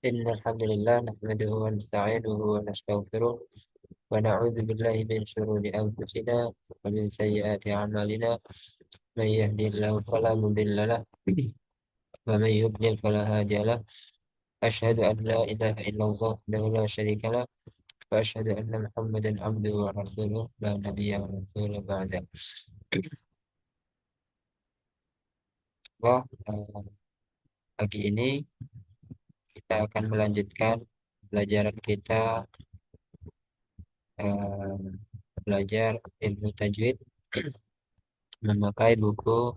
إن الحمد لله نحمده ونستعينه ونستغفره ونعوذ بالله من شرور أنفسنا ومن سيئات أعمالنا. من يهدي الله فلا مضل له ومن يضلل فلا هادي له. أشهد أن لا إله إلا الله وحده لا شريك له وأشهد أن محمدا عبده ورسوله لا نبي ورسول بعده. Allah, pagi ini kita akan melanjutkan pelajaran kita, eh, belajar ilmu tajwid memakai buku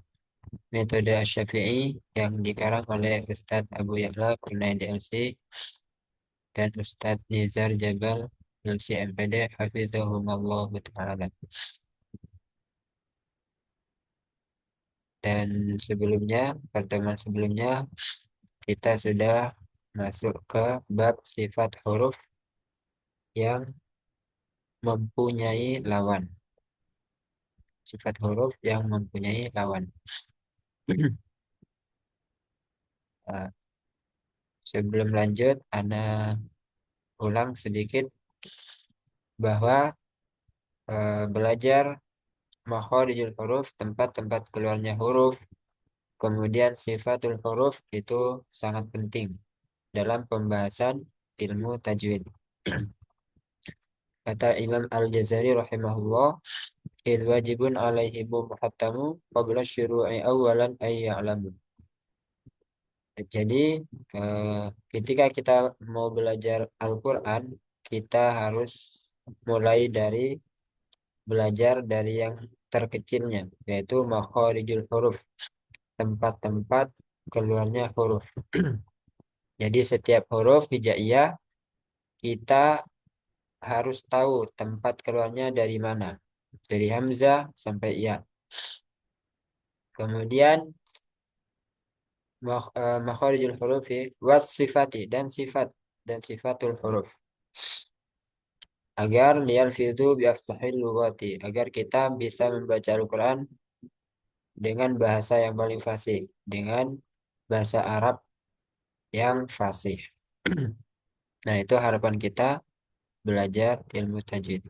Metode Asy-Syafi'i yang dikarang oleh Ustadz Abu Ya'la Kunaidi LC dan Ustadz Nizar Jabal LC MPD Hafizahumullah Ta'ala. Dan pertemuan sebelumnya kita sudah masuk ke bab sifat huruf yang mempunyai lawan. Sifat huruf yang mempunyai lawan. Eh, Sebelum lanjut, Ana ulang sedikit bahwa belajar makharijul huruf, tempat-tempat keluarnya huruf, kemudian sifatul huruf itu sangat penting dalam pembahasan ilmu tajwid. Kata Imam Al-Jazari rahimahullah, "Idh wajibun alaihimu muhattamu qabla syuru'i awalan ay ya'lamu." Jadi eh, ketika kita mau belajar Al-Quran, kita harus mulai dari belajar dari yang terkecilnya, yaitu makharijul huruf, tempat-tempat keluarnya huruf. Jadi setiap huruf hijaiyah kita harus tahu tempat keluarnya dari mana. Dari hamzah sampai ya. Kemudian makharijul hurufi was sifati dan sifatul huruf. Agar liyalfizu bi afsahil lughati, agar kita bisa membaca Al-Qur'an dengan bahasa yang paling fasih, dengan bahasa Arab yang fasih. Nah, itu harapan kita belajar ilmu tajwid.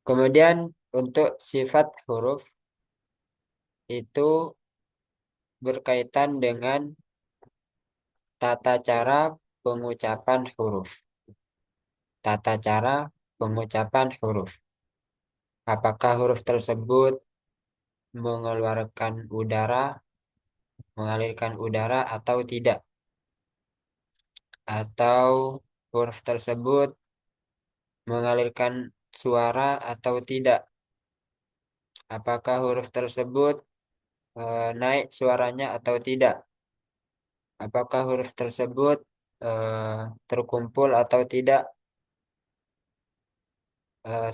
Kemudian untuk sifat huruf itu berkaitan dengan tata cara pengucapan huruf. Tata cara pengucapan huruf. Apakah huruf tersebut mengeluarkan udara, mengalirkan udara atau tidak? Atau huruf tersebut mengalirkan suara atau tidak? Apakah huruf tersebut naik suaranya atau tidak? Apakah huruf tersebut terkumpul atau tidak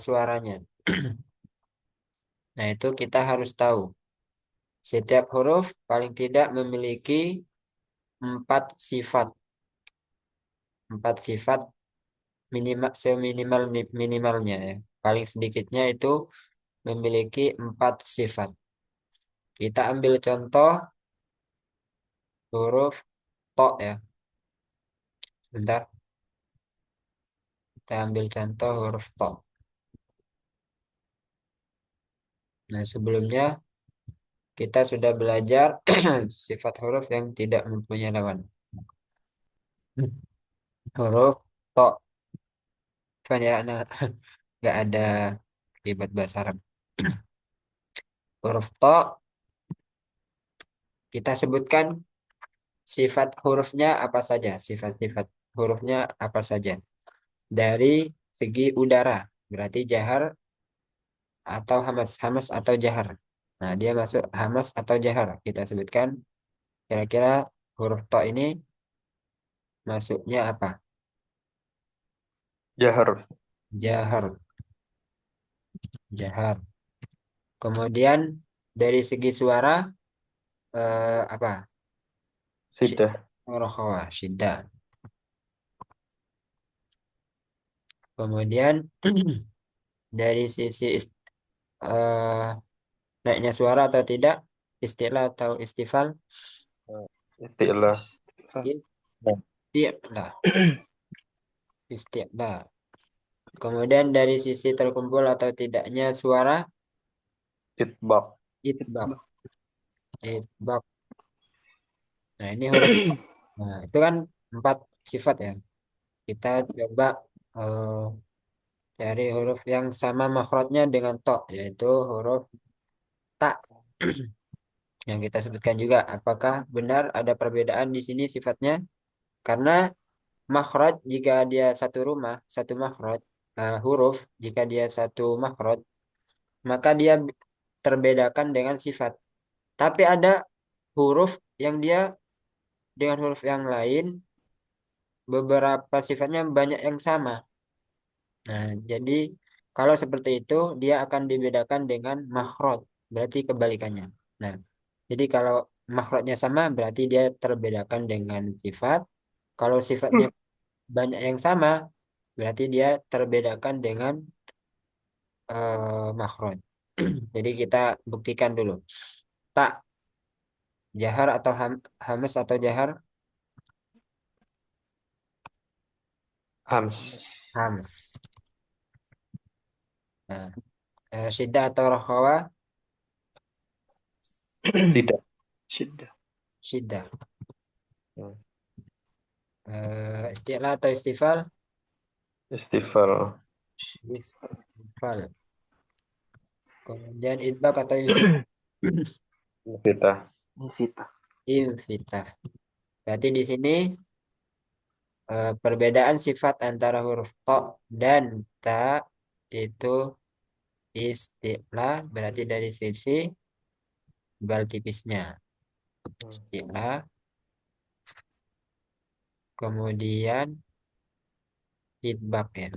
suaranya? Nah, itu kita harus tahu. Setiap huruf paling tidak memiliki empat sifat. Empat sifat minimal seminimal minimalnya ya. Paling sedikitnya itu memiliki empat sifat. Kita ambil contoh huruf to ya. Sebentar, kita ambil contoh huruf to. Nah, sebelumnya kita sudah belajar sifat huruf yang tidak mempunyai lawan. Huruf to. Kan ya, nah, nggak ada kalimat bahasa Arab. Huruf to kita sebutkan sifat hurufnya apa saja. Sifat-sifat hurufnya apa saja. Dari segi udara, berarti jahar atau hamas, hamas atau jahar. Nah, dia masuk hamas atau jahar. Kita sebutkan kira-kira huruf to ini masuknya apa? Jahar. Jahar, jahar. Kemudian dari segi suara apa? Sidah. Rokhawah, syiddah. Kemudian dari sisi eh, naiknya suara atau tidak, istilah atau istifal. Istilah. I- Hah? Ya. Isti'la. Isti'la. Kemudian dari sisi terkumpul atau tidaknya suara Itbaq. itbaq. Itbaq. Nah, ini huruf. Nah, itu kan 4 sifat ya. Kita coba eh, cari huruf yang sama makhrajnya dengan to, yaitu huruf ta yang kita sebutkan juga. Apakah benar ada perbedaan di sini sifatnya? Karena makhraj jika dia satu rumah, satu makhraj, huruf jika dia satu makhraj, maka dia terbedakan dengan sifat. Tapi ada huruf yang dia dengan huruf yang lain beberapa sifatnya banyak yang sama. Nah, jadi kalau seperti itu dia akan dibedakan dengan makhraj, berarti kebalikannya. Nah, jadi kalau makhrajnya sama berarti dia terbedakan dengan sifat. Kalau sifatnya banyak yang sama berarti dia terbedakan dengan makhraj. Jadi kita buktikan dulu. Tak jahar atau hamas atau jahar? Hams. Hams. Nah, syiddah atau rakhawa? Tidak. Syiddah. Syiddah. Hmm. Isti'la atau istifal? Istifal. Istifal. Kemudian idbak atau infitah? Infitah. Invita. Infitah. Berarti di sini perbedaan sifat antara huruf to dan ta itu isti'la, berarti dari sisi bal tipisnya. Isti'la. Kemudian idbak ya.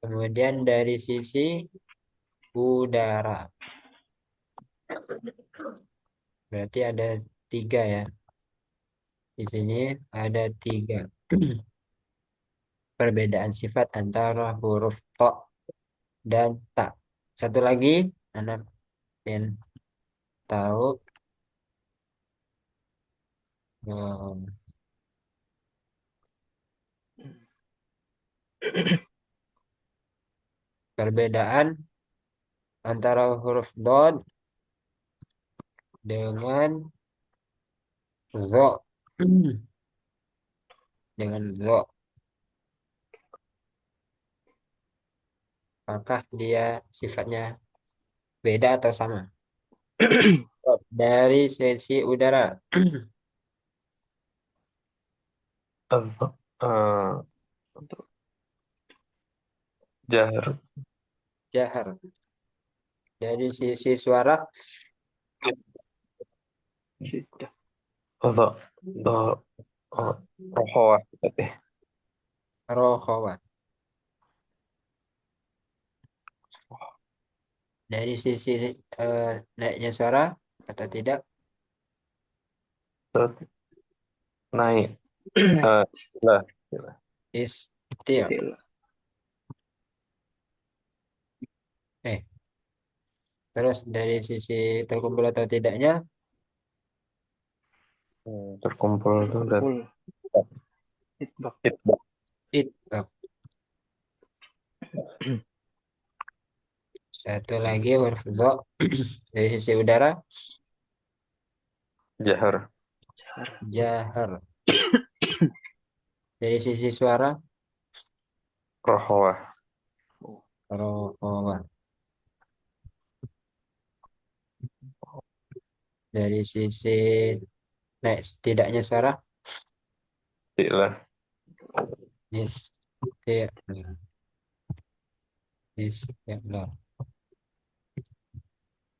Kemudian dari sisi udara. Berarti ada 3 ya. Di sini ada 3 perbedaan sifat antara huruf to dan ta. Satu lagi, anak ingin tahu eh, perbedaan antara huruf dod dengan zo. Dengan zo. Apakah dia sifatnya beda atau sama? Dari sisi udara, Adz- eh, Jahar. jahar. Dari sisi suara, Syiddah. Adz- da- oh, Rohawah. Berarti. rokhawah. Dari sisi naiknya suara atau tidak? Terus naik. Lah. Istir. Istilah. Eh, terus dari sisi terkumpul atau tidaknya, Terkumpul itu udah Kumpul. Itbaq. itbaq. it. Satu lagi huruf dho. Dari sisi udara, Jahar. jahar. Dari sisi suara, Rohawah. rokhawah. Dari sisi naik tidaknya suara, Istilah. istir. Istir.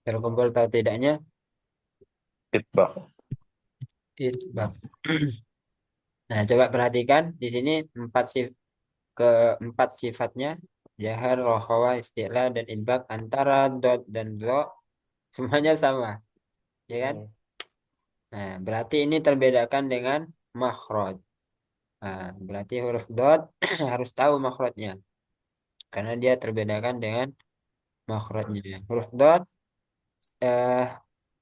Terkumpul atau tidaknya, Itbaq. itbaq. Nah, coba perhatikan di sini keempat sifatnya jahar, rokhawah, istilah dan idbaq antara dot dan dho semuanya sama, ya kan? Nah, berarti ini terbedakan dengan makhraj. Nah, berarti huruf dot harus tahu makhrajnya karena dia terbedakan dengan makhrajnya. Huruf dot eh,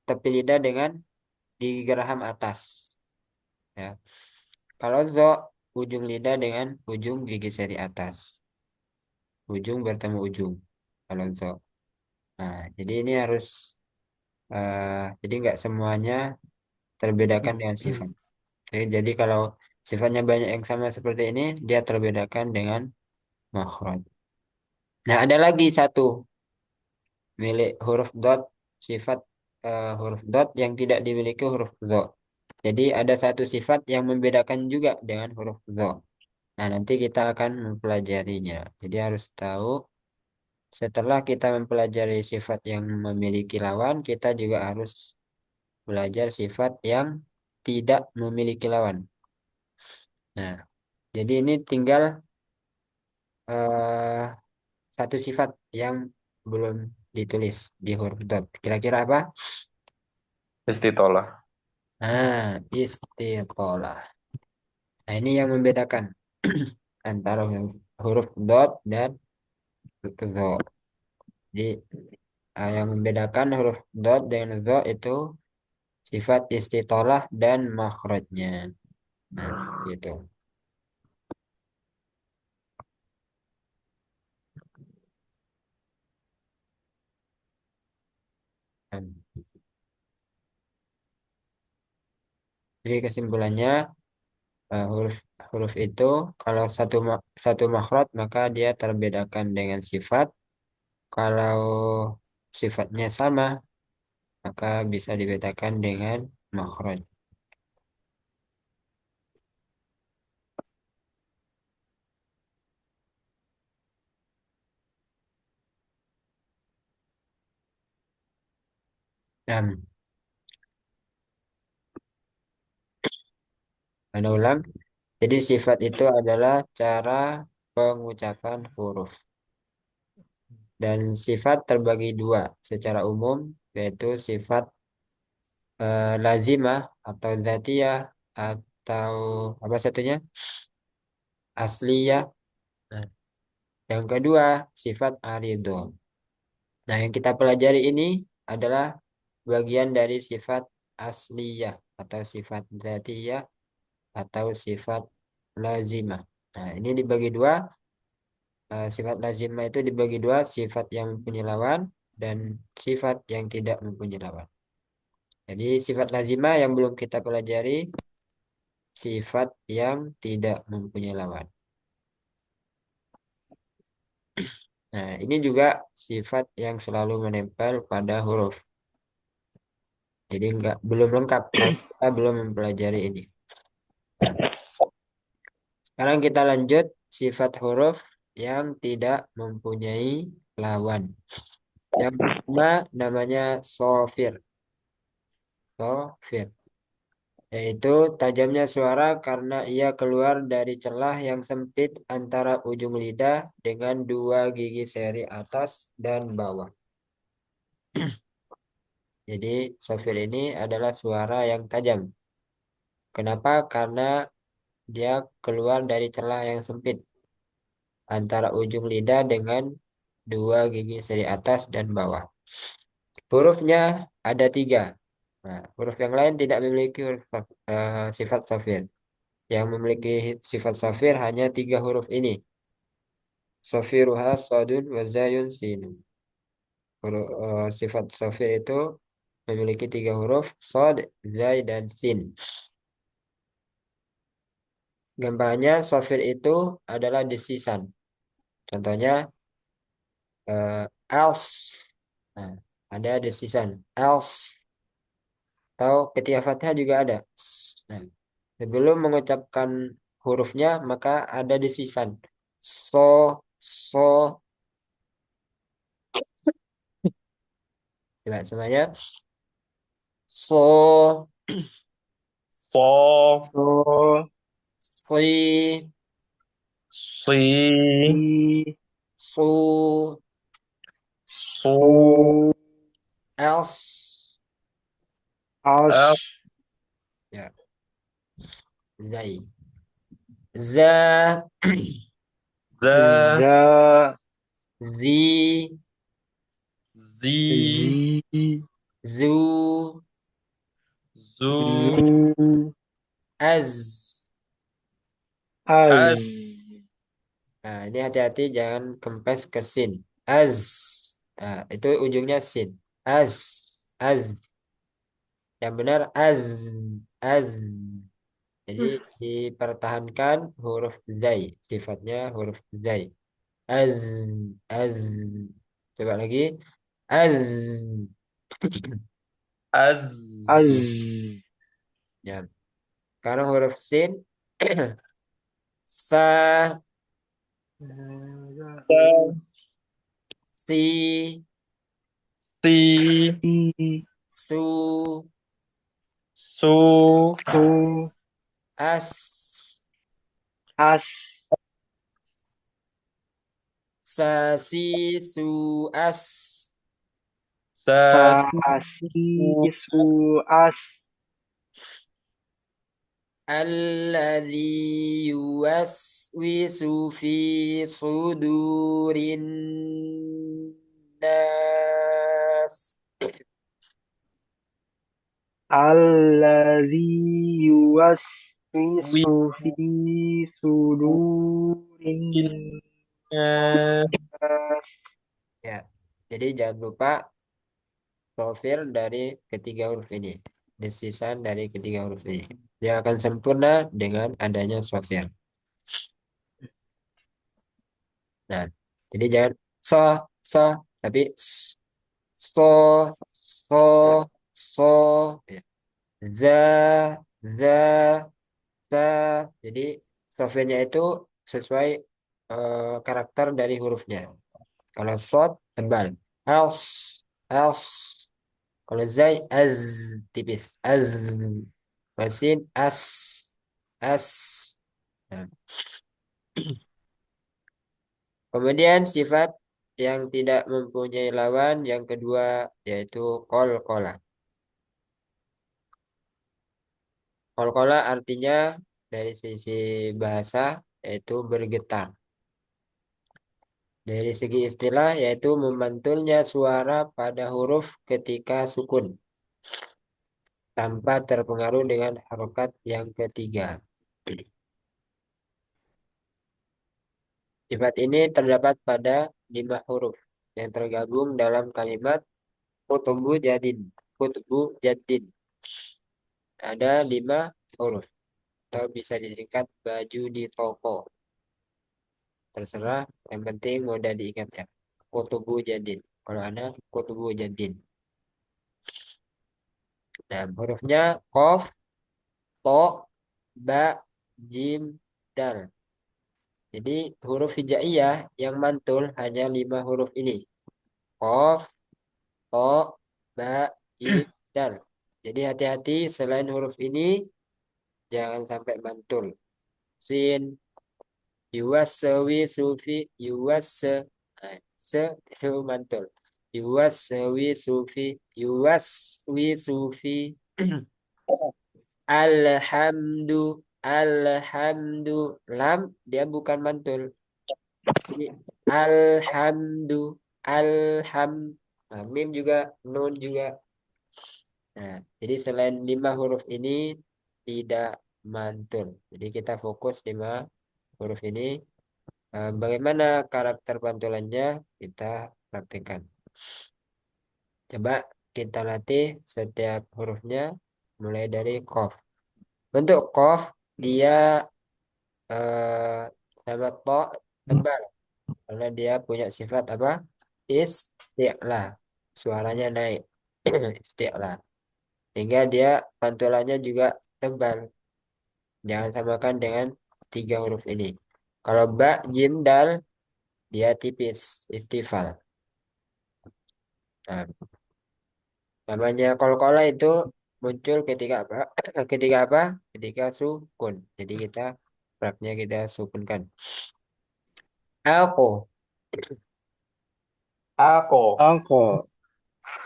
tepi lidah dengan gigi geraham atas. Ya. Kalau zo, ujung lidah dengan ujung gigi seri atas. Ujung bertemu ujung. Kalau zo. Nah, jadi ini harus jadi nggak semuanya terbedakan dengan sifat. Jadi kalau sifatnya banyak yang sama seperti ini, dia terbedakan dengan makhraj. Nah, ada lagi satu milik huruf dot, sifat huruf dot yang tidak dimiliki huruf zo. Jadi ada satu sifat yang membedakan juga dengan huruf zo. Nah, nanti kita akan mempelajarinya. Jadi harus tahu setelah kita mempelajari sifat yang memiliki lawan, kita juga harus belajar sifat yang tidak memiliki lawan. Nah, jadi ini tinggal eh, satu sifat yang belum ditulis di huruf dot. Kira-kira apa? Istitolah. Nah, istiqolah. Nah, ini yang membedakan antara huruf dot dan zo. Jadi, yang membedakan huruf dot dengan zo itu sifat istitolah dan makhrajnya. Nah, gitu. Nah, jadi kesimpulannya huruf huruf itu kalau satu makhraj maka dia terbedakan dengan sifat. Kalau sifatnya sama maka bisa dibedakan dengan makhraj. Dan ada ulang. Jadi sifat itu adalah cara pengucapan huruf. Dan sifat terbagi dua secara umum, yaitu sifat lazimah atau zatiyah atau apa satunya? Asliyah. Nah, yang kedua, sifat aridho. Nah, yang kita pelajari ini adalah bagian dari sifat asliyah atau sifat zatiyah atau sifat lazimah. Nah, ini dibagi dua. Sifat lazimah itu dibagi dua, sifat yang mempunyai lawan dan sifat yang tidak mempunyai lawan. Jadi sifat lazimah yang belum kita pelajari, sifat yang tidak mempunyai lawan. Nah, ini juga sifat yang selalu menempel pada huruf. Jadi belum lengkap kalau kita belum mempelajari ini. Nah, sekarang kita lanjut sifat huruf yang tidak mempunyai lawan. Yang pertama namanya sofir. Sofir. Yaitu tajamnya suara karena ia keluar dari celah yang sempit antara ujung lidah dengan dua gigi seri atas dan bawah. Jadi sofir ini adalah suara yang tajam. Kenapa? Karena dia keluar dari celah yang sempit antara ujung lidah dengan dua gigi seri atas dan bawah. Hurufnya ada tiga. Nah, huruf yang lain tidak memiliki sifat sofir. Yang memiliki sifat sofir hanya tiga huruf ini. Sofiruha sodun wa zayun sinun. Sifat sofir itu memiliki tiga huruf, sod, zay, dan sin. Gambarnya sofir itu adalah desisan. Contohnya else. Nah, ada desisan else. Atau ketika fathah juga ada. Nah, sebelum mengucapkan hurufnya maka ada desisan. So, so. Coba semuanya. So, So, So, si, si, si, su, su, su, else. el, as, Ya, zai. Za, za, za, zi, zi, zu, zu, zu, az. az, az, Nah, ini hati-hati jangan kempes ke sin. Az. Nah, itu ujungnya sin. Az. Az. Yang benar az. Az. Jadi dipertahankan huruf zai. Sifatnya huruf zai. Az. Az. Coba lagi. Az. az, az, Ya. Sekarang huruf sin. Sa. sa, Si. si, si, Su. su, su, As. as, Sa. Si. Su. As. sa, sa, si, si, su, su, as, Alladhi yuwaswisu fi sudurin nas. alladzi wi, yuwaswisu fi sudurin nya, nas. Ya, jadi jangan lupa profil dari ketiga huruf ini. Desisan dari ketiga huruf ini. Dia akan sempurna dengan adanya sofir. Nah, jadi jangan so, so, tapi so, so, so, ya. Za, za, za. Jadi sofirnya itu sesuai karakter dari hurufnya. Kalau sod tebal, else, else. Kalau zai az tipis, az. Masin as, as. Nah, kemudian sifat yang tidak mempunyai lawan yang kedua yaitu kol-kola. Kol-kola artinya dari sisi bahasa yaitu bergetar. Dari segi istilah yaitu memantulnya suara pada huruf ketika sukun tanpa terpengaruh dengan harokat yang ketiga. Sifat ini terdapat pada 5 huruf yang tergabung dalam kalimat kutubu jadin. Kutubu jadin. Ada 5 huruf atau bisa disingkat baju di toko. Terserah, yang penting mudah diingat ya. Kutubu jadin. Kalau ada kutubu jadin. Nah, hurufnya kof, to, ba, jim, dal. Jadi huruf hijaiyah yang mantul hanya 5 huruf ini. Kof, to, ba, jim, dal. Jadi hati-hati selain huruf ini jangan sampai mantul. Sin, yuwasawi, sufi, yuwasa. Nah, se itu mantul. Yuwasawi, sufi, yuwaswi, sufi. Alhamdu, alhamdu. Lam dia bukan mantul. Jadi, alhamdu, alham. Nah, mim juga, nun juga. Nah, jadi selain 5 huruf ini tidak mantul. Jadi kita fokus 5 huruf ini. Bagaimana karakter pantulannya kita praktekkan. Coba kita latih setiap hurufnya mulai dari kof. Bentuk kof dia eh, sama to tebal karena dia punya sifat apa? Isti'la. Suaranya naik. Isti'la. Sehingga dia pantulannya juga tebal. Jangan samakan dengan 3 huruf ini. Kalau ba, jim, dal, dia tipis, istifal. Nah, namanya kol-kola itu muncul ketika apa? Ketika apa? Ketika sukun. Jadi kita rapnya kita sukunkan. Aku. ako, Angko,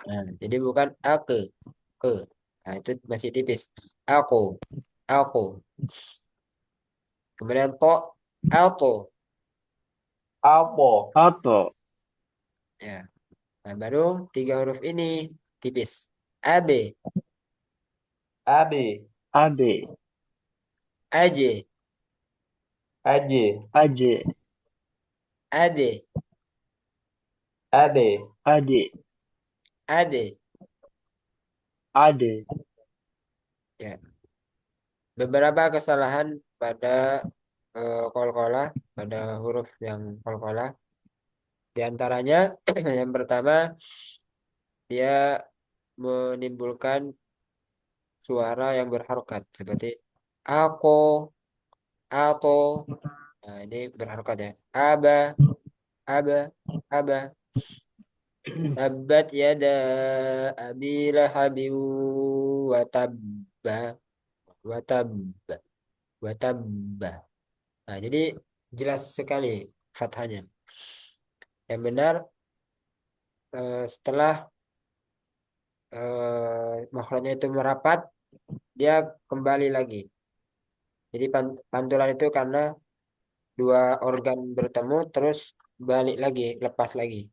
Nah, jadi bukan aku. Ke. Nah, itu masih tipis. Aku. Aku. Kemudian to. Alto. apo, auto, Ya. Nah, baru tiga huruf ini tipis. AB, AB, AB, AJ, AJ, AJ, AD, AD, AD, AD. AD. Ya, beberapa kesalahan pada qalqalah, pada huruf yang qalqalah. Di antaranya yang pertama dia menimbulkan suara yang berharokat seperti ako, ato. Nah, ini berharokat ya. Aba, aba, aba. Tabat yada abi lahabin wa tabba, wa tabba, wa tabba. Nah, jadi jelas sekali fathahnya. Yang benar setelah makhrajnya itu merapat, dia kembali lagi. Jadi pantulan itu karena dua organ bertemu terus balik lagi, lepas lagi.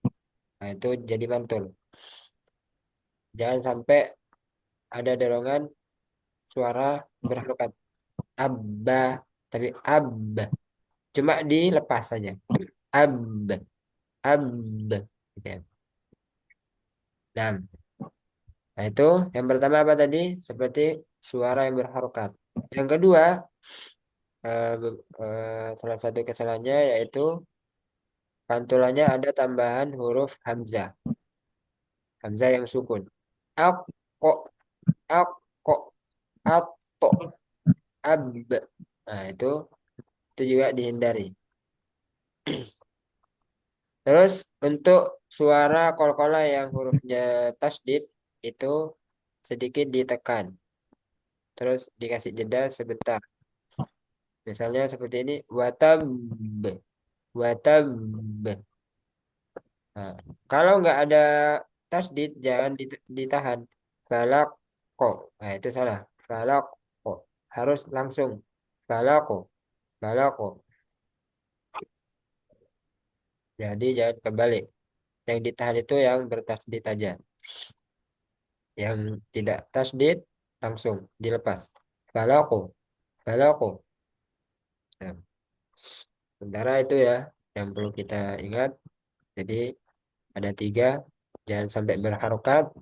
Nah, itu jadi mantul. Jangan sampai ada dorongan suara berharokat abba, tapi abba. Cuma dilepas saja. Abba, abba. Gitu ya. Nah, itu yang pertama apa tadi? Seperti suara yang berharokat. Yang kedua, salah satu kesalahannya yaitu pantulannya ada tambahan huruf hamzah. Hamzah yang sukun. Ako, ako, ato, ab. Nah, itu juga dihindari. Terus untuk suara qalqalah yang hurufnya tasdid itu sedikit ditekan. Terus dikasih jeda sebentar. Misalnya seperti ini, watab, watab. Nah, kalau nggak ada tasdid, jangan ditahan. Falako. Nah, itu salah. Falako. Harus langsung. Falako. Falako. Jadi jangan kebalik. Yang ditahan itu yang bertasdid aja. Yang tidak tasdid, langsung dilepas. Falako. Falako. Nah, sementara itu ya, yang perlu kita ingat. Jadi ada tiga. Jangan sampai berharokat.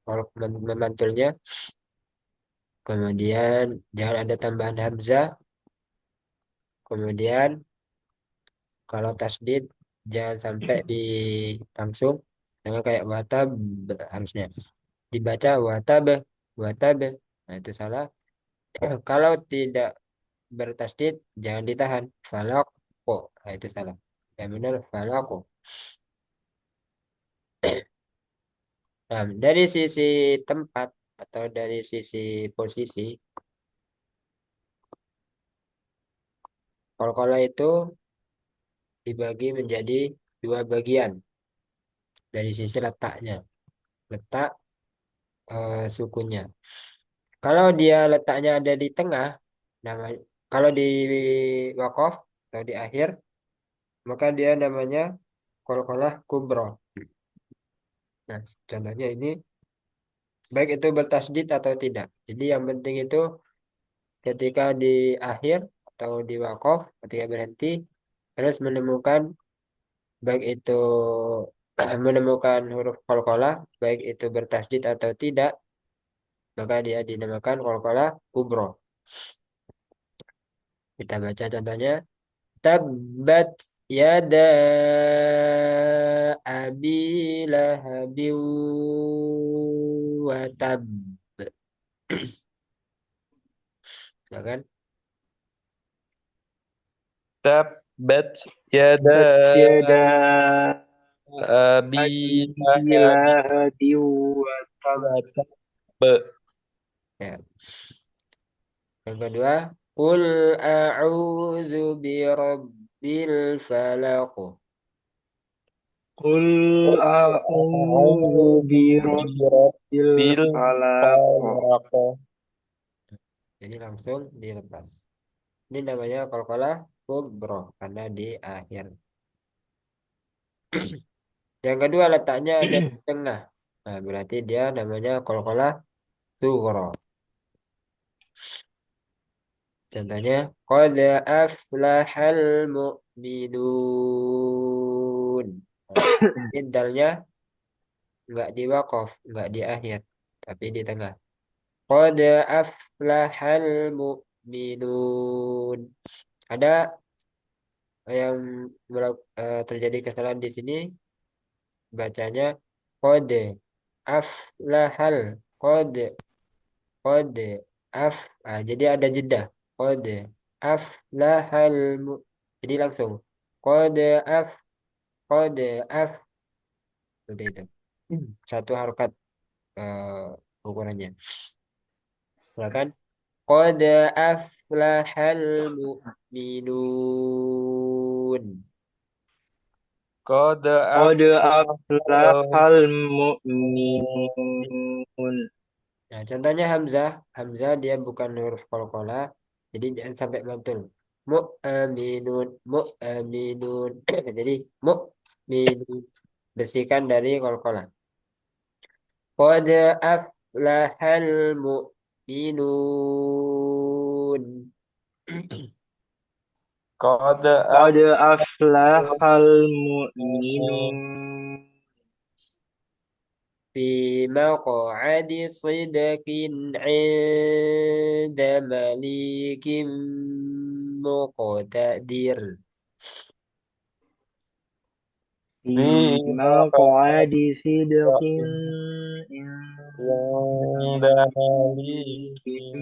Kalau memantulnya. Kemudian jangan ada tambahan hamzah. Kemudian kalau tasdid jangan sampai di langsung. Jangan kayak watab harusnya dibaca watab watab. Nah, itu salah. Kalau tidak bertasdid jangan ditahan. Falako. Nah, itu salah. Yang benar falako. Nah, dari sisi tempat atau dari sisi posisi, qalqalah itu dibagi menjadi dua bagian dari sisi letaknya. Letak sukunya. Kalau dia letaknya ada di tengah, nama kalau di waqaf atau di akhir, maka dia namanya qalqalah kubro. Nah, contohnya ini baik itu bertasdid atau tidak. Jadi yang penting itu ketika di akhir atau di waqaf, ketika berhenti, terus menemukan baik itu menemukan huruf qalqalah, baik itu bertasdid atau tidak, maka dia dinamakan qalqalah kubro. Kita baca contohnya. Tabbat yada abi lahabin wa tab. Ya kan? Tabbat yada Batyada abi lahabi Abilahabi wa tab. wa tab. Ya. Yang kedua, Qul a'udzu birabbil falaq. Qul a'udzu birabbil Bil falaq. falaq. Jadi langsung dilepas. Ini namanya qalqalah kubro karena di akhir. Yang kedua letaknya ada di tengah. Nah, berarti dia namanya qalqalah sughra. Contohnya, qad aflahal mu'minun. Nah, ini dalnya nggak di waqaf, nggak di akhir, tapi di tengah. Qad aflahal mu'minun. Ada yang terjadi kesalahan di sini, bacanya qad aflahal, qad qad af. Jadi ada jeda. Qad aflahal jadi langsung qad af qad af seperti itu. Satu harokat ukurannya. Silakan. Qad aflahal mu'minun. Qad Qad aflahal aflahal mu'minun. Nah, contohnya Hamzah. Hamzah dia bukan huruf qalqalah. Jadi jangan sampai mantul. Mu'minun. Mu'minun. Jadi mu'minun. Bersihkan dari qalqalah. Qad aflahal mu'minun. Qad Qad aflahal aflahal mu'minun. Fi maq'adi sidqin 'inda malikim muqtadir. Fi di maq'adi sidqin yang inda dari malikin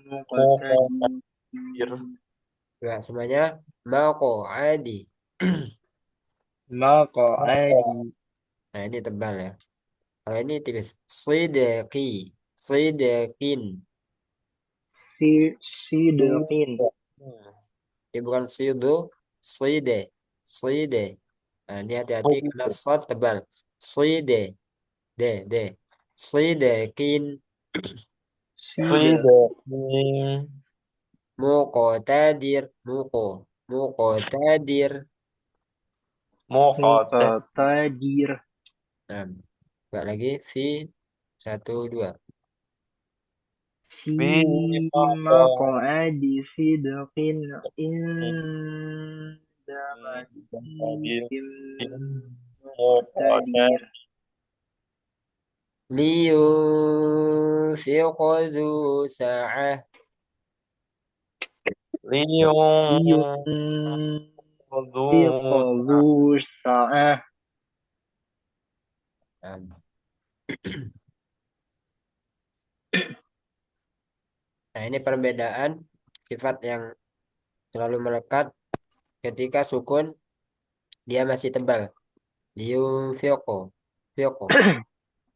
muqaddir. muqtadir. Nah, semuanya maq'adi. Maq'adi Nah, ini tebal ya. Kalau ini tipis. Sidqi. Sidqin. sidqin. Ini bukan sidu. Side. Side. Nah, ini hati-hati karena shad tebal. Side. De. De. Sidqin. Sidqin Muqtadir. Muqtadir. muqaddir Muqtadir. Nah, enggak lagi. Fi. Satu, dua. Fi fi maq'adi sidqin inda maqaddir malikin muqaddir muqtadir. لينفق ذو سعة. liyun Liyunfiq dhu dhu sa'ah. Nah, ini perbedaan sifat yang selalu melekat ketika sukun dia masih tebal. Liyunfiqo. Fiqo.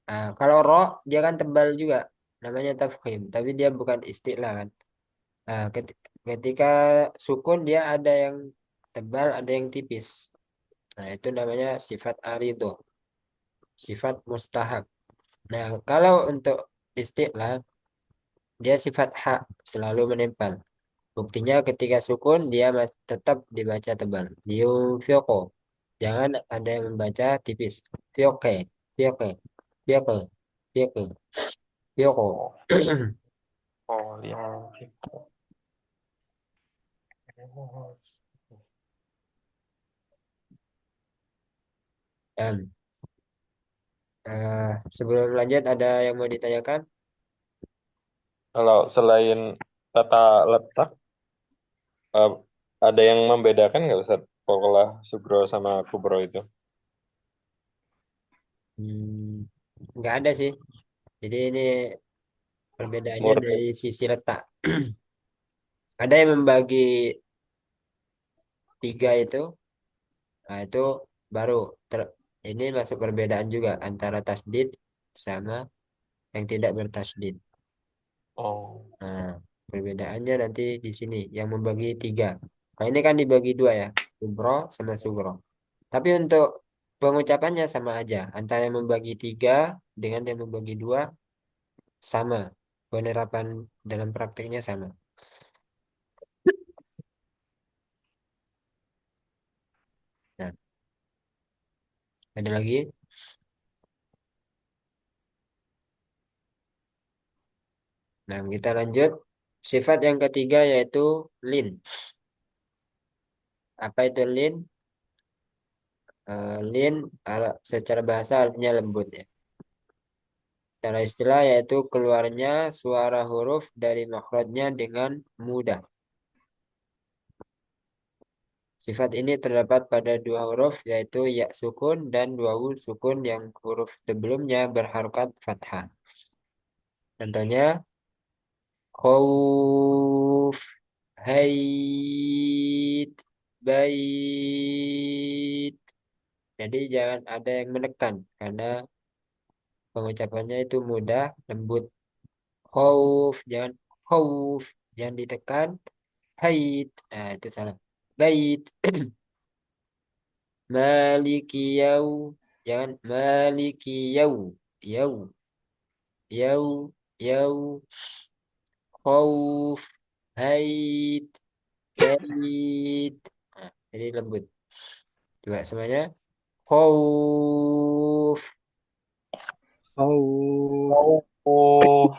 Nah, kalau ro dia kan tebal juga. Namanya tafkhim, tapi dia bukan istilah kan. Nah, ketika sukun dia ada yang tebal, ada yang tipis. Nah, itu namanya sifat arido, sifat mustahak. Nah, kalau untuk istilah dia sifat hak, selalu menempel. Buktinya ketika sukun dia tetap dibaca tebal. Yunfiqo. Jangan ada yang membaca tipis. Fiqe, fiqe, fiqe, fiqe, fiqo. oh oh liyunfiq Dan sebelum lanjut ada yang mau ditanyakan? kalau selain tata letak eh, ada yang membedakan nggak Ustaz Pokolah Sugro sama Kubro itu? Nggak ada sih. Jadi ini perbedaannya Murni. dari sisi letak. Ada yang membagi tiga itu, nah itu baru ini masuk perbedaan juga antara tasdid sama yang tidak bertasdid. Oh, Nah, perbedaannya nanti di sini yang membagi tiga. Nah, ini kan dibagi dua ya, subro sama sugro. Tapi untuk pengucapannya sama aja, antara yang membagi tiga dengan yang membagi dua sama. Penerapan dalam praktiknya sama. Nah, Ada lagi? Nah, kita lanjut. Sifat yang ketiga yaitu lin. Apa itu lin? Lin secara bahasa artinya lembut ya. Secara istilah yaitu keluarnya suara huruf dari makhrajnya dengan mudah. Sifat ini terdapat pada dua huruf yaitu ya sukun dan wawu sukun yang huruf sebelumnya berharokat fathah. Contohnya khauf, haid, bait. Jadi jangan ada yang menekan karena pengucapannya itu mudah, lembut. Khauf, jangan khauf, jangan ditekan. Haid, nah itu salah. Bait, maliki yau, jangan maliki yau, yau, yau, yau. Khauf, haid, bait. Nah, jadi lembut. Coba semuanya. Khauf, Khauf, Oh,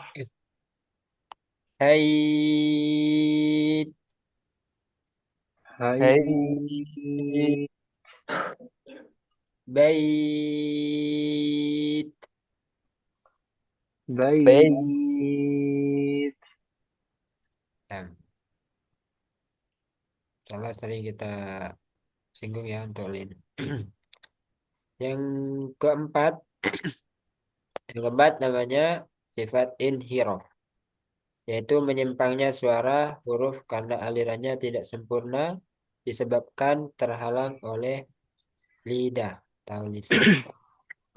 haid, hai, haid, bait. baik. bait, Nah, salah sering kita singgung ya untuk lin. Yang keempat, yang keempat namanya sifat inhiraf, yaitu menyimpangnya suara huruf karena alirannya tidak sempurna disebabkan terhalang oleh lidah atau lisan.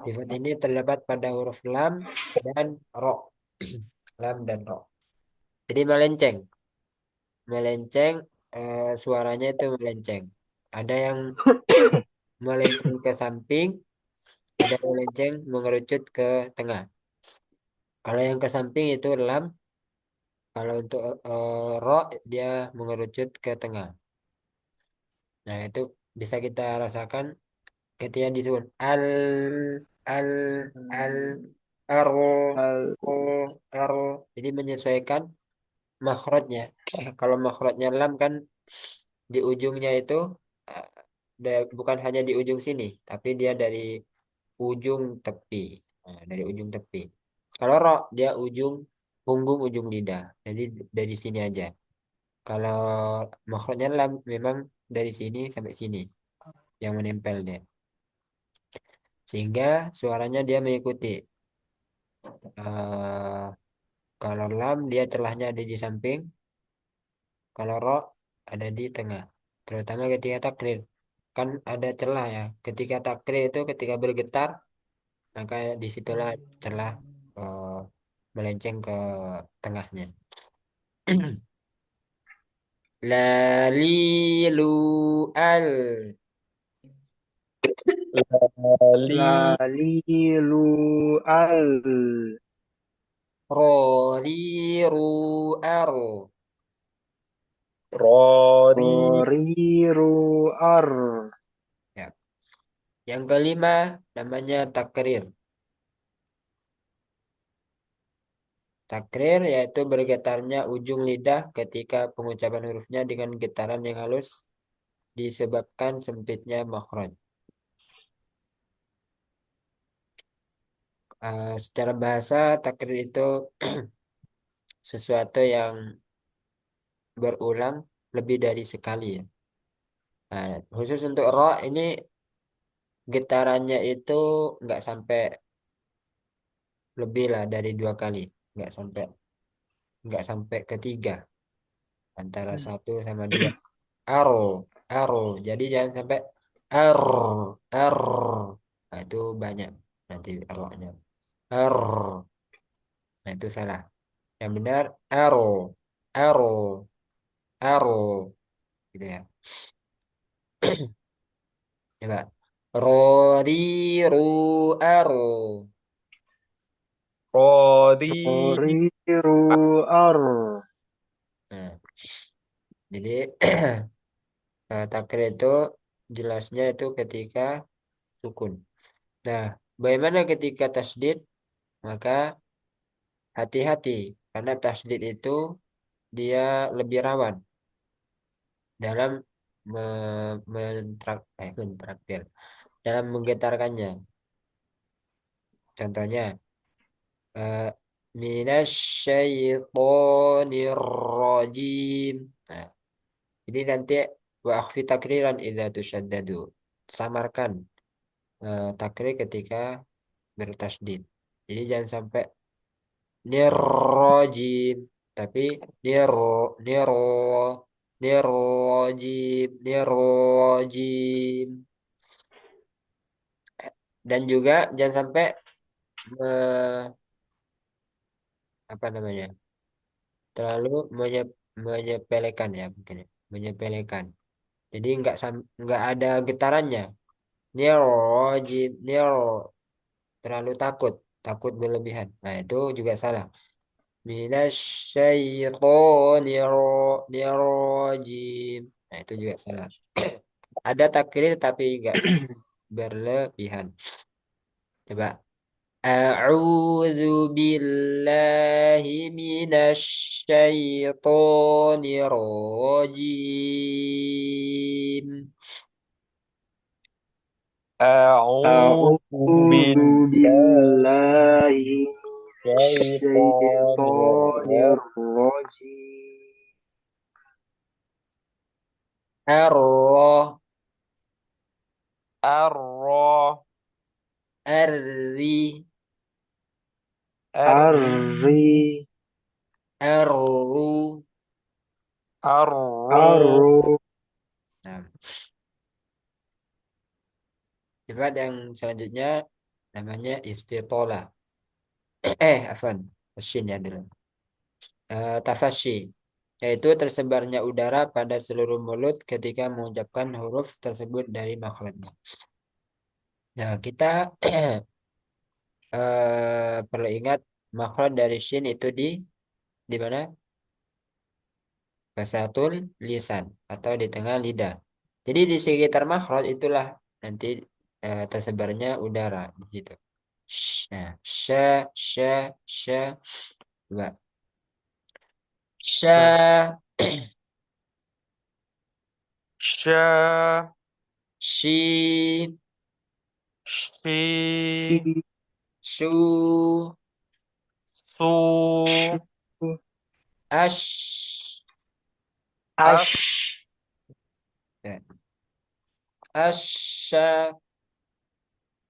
Sifat ini terdapat pada huruf lam dan ro. Lam dan ro. Jadi melenceng. Melenceng, suaranya itu melenceng. Ada yang melenceng ke samping, ada yang melenceng mengerucut ke tengah. Kalau yang ke samping itu lam, kalau untuk ro dia mengerucut ke tengah. Nah, itu bisa kita rasakan ketika disebut al al aro al, o aro. Jadi menyesuaikan makhrajnya. Kalau makhrajnya lam kan di ujungnya itu eh, bukan hanya di ujung sini, tapi dia dari ujung tepi. Nah, dari ujung tepi. Kalau ro dia ujung punggung ujung lidah. Jadi dari sini aja. Kalau makhrajnya lam memang dari sini sampai sini yang menempel dia. Sehingga suaranya dia mengikuti. eh Kalau lam dia celahnya ada di samping, kalau ro ada di tengah. Terutama ketika takrir. Kan ada celah ya. Ketika takrir itu ketika bergetar, maka disitulah celah eh, melenceng ke tengahnya. Lali lu al Lali, lalilu, al, ro ri ru ar. rori, roriru, ar, Ya. Yang kelima namanya takrir. Takrir yaitu bergetarnya ujung lidah ketika pengucapan hurufnya dengan getaran yang halus disebabkan sempitnya makhraj. Secara bahasa takrir itu sesuatu yang berulang lebih dari sekali ya. Nah, khusus untuk ro ini getarannya itu nggak sampai lebih lah dari dua kali, nggak sampai ketiga antara satu sama dua. Aro, aro. Jadi jangan sampai er, er. Nah, itu banyak nanti arrohnya. Er. Nah, itu salah. Yang benar aro, aro, aro. Gitu ya. Coba. Rodi, ru, aro. rori, roriru, ar, Nah, jadi takrir itu jelasnya itu ketika sukun. Nah, bagaimana ketika tasdid? Maka hati-hati karena tasdid itu dia lebih rawan dalam mentraktir, dalam menggetarkannya. Contohnya, eh, minasyaitonir rajim. Nah, ini nanti wa akhfi takriran idza tusyaddadu. Samarkan takrir ketika bertasdid. Jadi jangan sampai nirrojim, tapi niro niro nirrojim nirrojim. Dan juga jangan sampai me- apa namanya, terlalu menyepelekan ya mungkin ya. Menyepelekan. Jadi nggak ada getarannya. Nirrojim niro, terlalu takut, takut berlebihan. Nah itu juga salah. Minasyaitonirrajim. Nah, itu juga salah. Ada takrir tapi enggak berlebihan. Coba. A'udzu billahi minasyaitonir rajim. A'udzu A'udzu billahi billahi minasyaitonir rajim. Allah Arro, arri Arri, arru. arro, arru, Nah, coba yang selanjutnya namanya istitola. Afan. Shin ya dulu. Tafasyi, yaitu tersebarnya udara pada seluruh mulut ketika mengucapkan huruf tersebut dari makhrajnya. Nah, kita perlu ingat makhraj dari shin itu di mana? Wasatul lisan atau di tengah lidah. Jadi di sekitar makhraj itulah nanti tersebarnya udara di situ. Nah, sya, sya, sya, dua. sya, Sya, sya, shi, shi, shi, su, su, shu, ash, as, ash, ya, asya,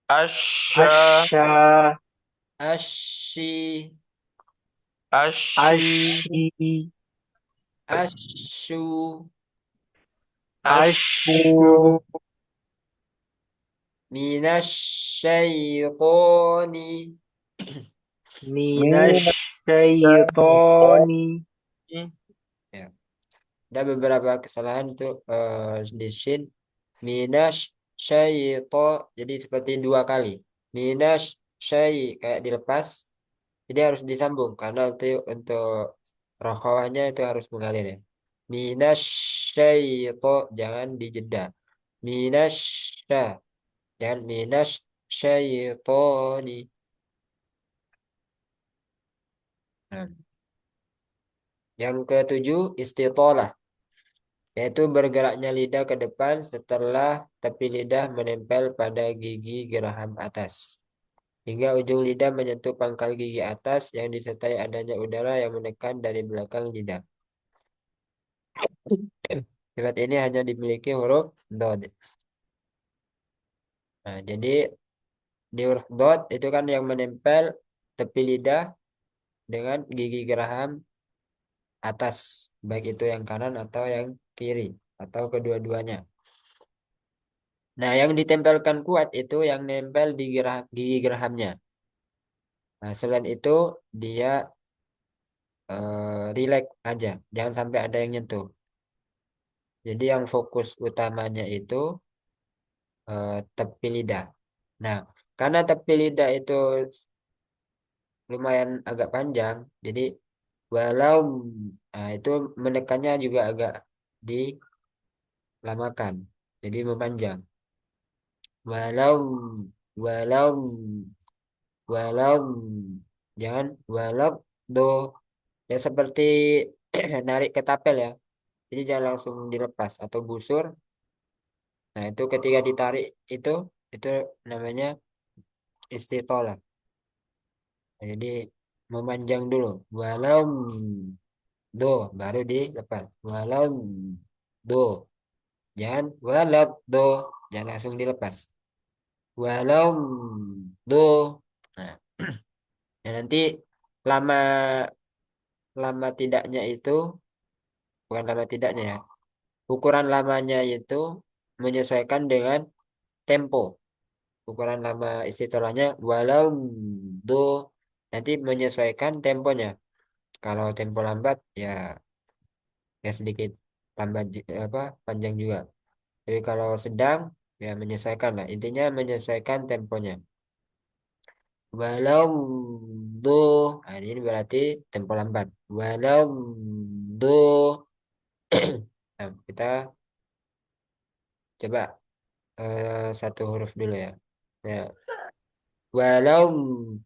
asya, asya, ashi, ashi, ashi, ashu, ashu, ashu, minasyaitoni. minasyaitoni. Ya, ada beberapa kesalahan itu di shin. Minas syaito, jadi seperti dua kali. Minas syai kayak dilepas, jadi harus disambung karena untuk rokhawahnya itu harus mengalir ya. Minas syaito, jangan dijeda. Minas sya, jangan minas syaitoni. Nah, yang ketujuh istitolah, yaitu bergeraknya lidah ke depan setelah tepi lidah menempel pada gigi geraham atas. Hingga ujung lidah menyentuh pangkal gigi atas yang disertai adanya udara yang menekan dari belakang lidah. Sifat ini hanya dimiliki huruf dod. Nah, jadi di huruf dot itu kan yang menempel tepi lidah dengan gigi geraham atas, baik itu yang kanan atau yang kiri atau kedua-duanya. Nah, yang ditempelkan kuat itu yang nempel di gigi gerahamnya. Nah, selain itu dia rileks aja, jangan sampai ada yang nyentuh. Jadi yang fokus utamanya itu tepi lidah. Nah, karena tepi lidah itu lumayan agak panjang, jadi walau itu menekannya juga agak dilamakan, jadi memanjang. Walau walau, walau, jangan walau do, ya seperti narik ketapel ya, jadi jangan langsung dilepas atau busur. Nah itu ketika ditarik itu namanya istitolah. Nah, jadi memanjang dulu, walau do baru dilepas, walau do, jangan walau do, jangan langsung dilepas, walau do. Nah, ya nanti lama lama tidaknya itu, bukan lama tidaknya ya, ukuran lamanya itu menyesuaikan dengan tempo. Ukuran lama istitolahnya walau do, nanti menyesuaikan temponya. Kalau tempo lambat ya ya sedikit lambat apa panjang juga. Jadi kalau sedang ya menyesuaikan lah. Intinya menyesuaikan temponya. Walau do, nah, ini berarti tempo lambat. Walau do, nah, kita coba satu huruf dulu ya. Ya, walau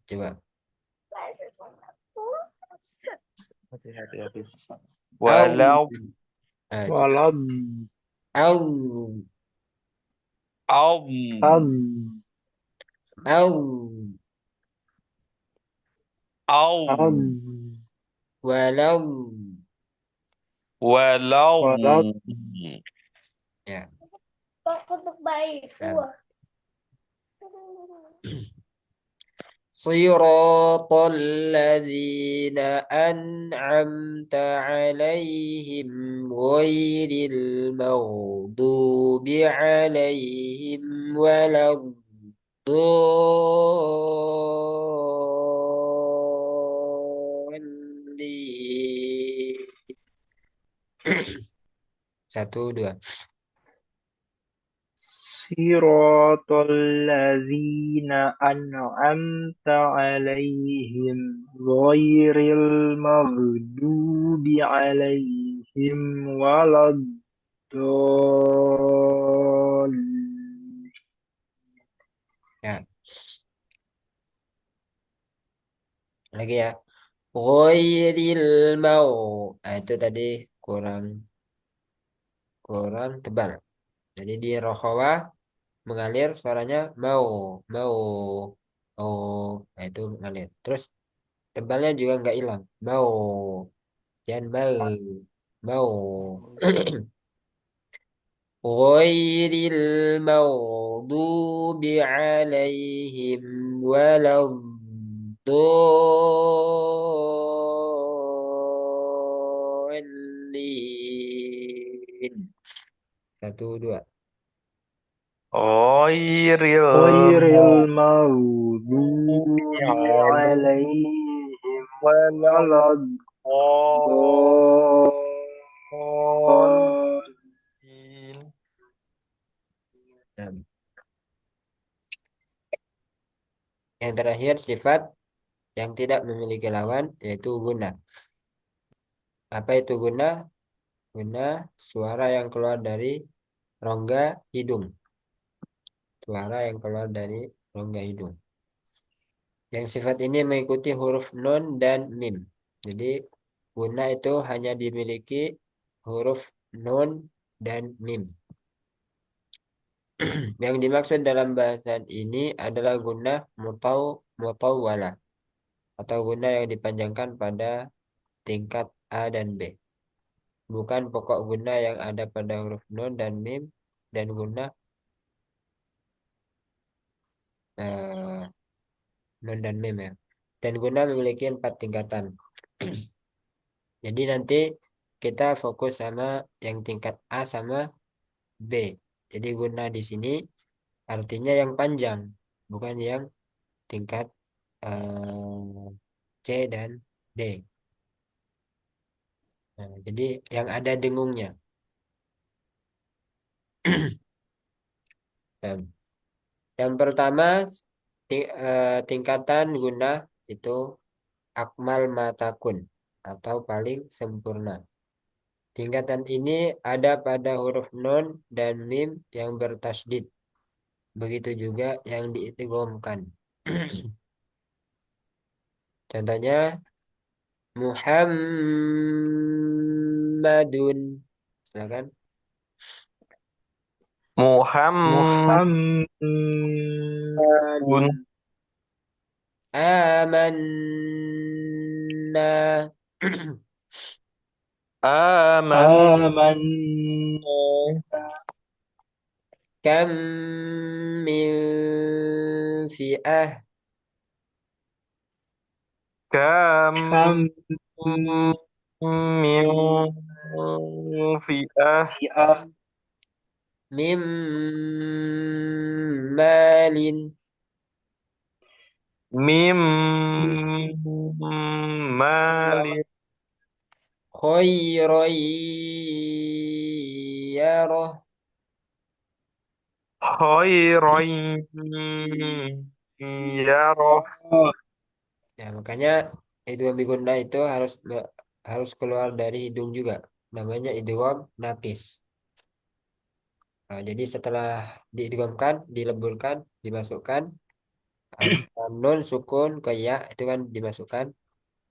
coba. Hati-hati. Au, Walau nah, itu. Walam. Au, Aum Am. au, Aum Am. walau, Walau Walam. ya. Untuk bayi itu. Nah. صراط الذين أنعمت عليهم غير المغضوب عليهم ولا الضالين. Satu, dua. صراط الذين أنعمت عليهم غير المغضوب عليهم ولا الضالين. Ya, lagi ya. Ghairil mau. Nah, itu tadi kurang kurang tebal. Jadi di rokhawah mengalir suaranya mau, mau, oh, nah itu mengalir. Terus tebalnya juga nggak hilang, mau, jangan mau, mau. Ghairil maghdubi alaihim waladdallin. Satu, dua. Ghairil غير maghdubi المغضوب alaihim عليهم ولا waladdallin. الضالين. Nah, yang terakhir sifat yang tidak memiliki lawan yaitu guna. Apa itu guna? Guna suara yang keluar dari rongga hidung. Suara yang keluar dari rongga hidung. Yang sifat ini mengikuti huruf nun dan mim. Jadi guna itu hanya dimiliki huruf nun dan mim. Yang dimaksud dalam bahasan ini adalah guna mutawwalah atau guna yang dipanjangkan pada tingkat A dan B. Bukan pokok guna yang ada pada huruf nun dan mim dan guna eh, nun dan mim ya. Dan guna memiliki 4 tingkatan. Jadi nanti kita fokus sama yang tingkat A sama B. Jadi guna di sini artinya yang panjang, bukan yang tingkat C dan D. Nah, jadi yang ada dengungnya. Nah, yang pertama tingkatan guna itu akmal matakun atau paling sempurna. Tingkatan ini ada pada huruf nun dan mim yang bertasdid. Begitu juga yang diidghamkan. Contohnya Muhammadun. Silakan. Muhammadun. Muhammadun Amanna. Aman. amanna Kam min fi'ah. Kam kam min fi'ah. fi'ah Mim malin. Mim malin. Khairan yarah. Khairan yarah. Ya, makanya idgham bigunda itu harus keluar dari hidung juga. Namanya idgham napis. Nah, jadi setelah diidghamkan, dileburkan, dimasukkan, nun sukun ke ya itu kan dimasukkan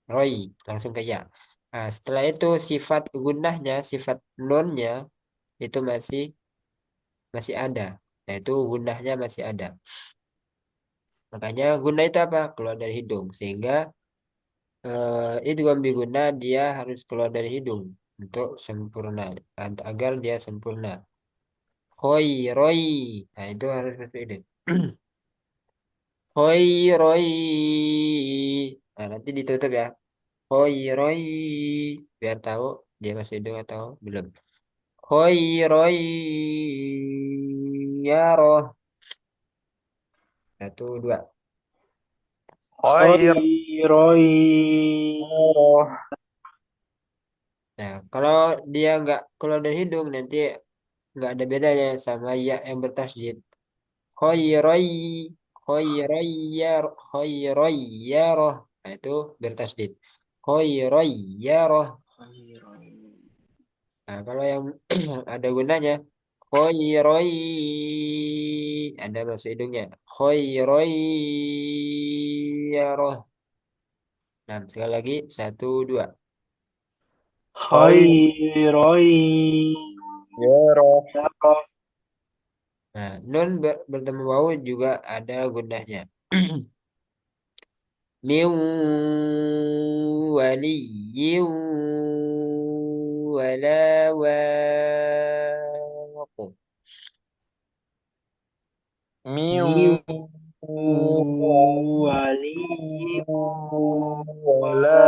roi langsung ke ya. Nah, setelah itu sifat gunahnya, sifat nunnya itu masih ada. Yaitu gunahnya masih ada. Makanya guna itu apa? Keluar dari hidung. Sehingga idgham biguna dia harus keluar dari hidung untuk sempurna agar dia sempurna. Hoi roi. Nah, itu harus masuk hidung. Hoi roi. Nah, nanti ditutup ya. Hoi roi. Biar tahu dia masuk hidung atau belum. Hoi roi. Ya roh. Satu, dua. khairan Khairan. Nah, kalau dia nggak keluar dari hidung nanti nggak ada bedanya sama ya yang bertasjid. Khairai, khairayyar, khairayyarah. Nah, itu bertasdid. Khairayyarah. Nah, kalau yang ada gunanya, khairai, ada masuk hidungnya. Khairayyarah. Nah, sekali lagi, satu, dua. khairan Yarah. yarah Nah, nun bertemu wawu juga ada gunanya. Min waliyyin wala waq. Min waliyyin wala.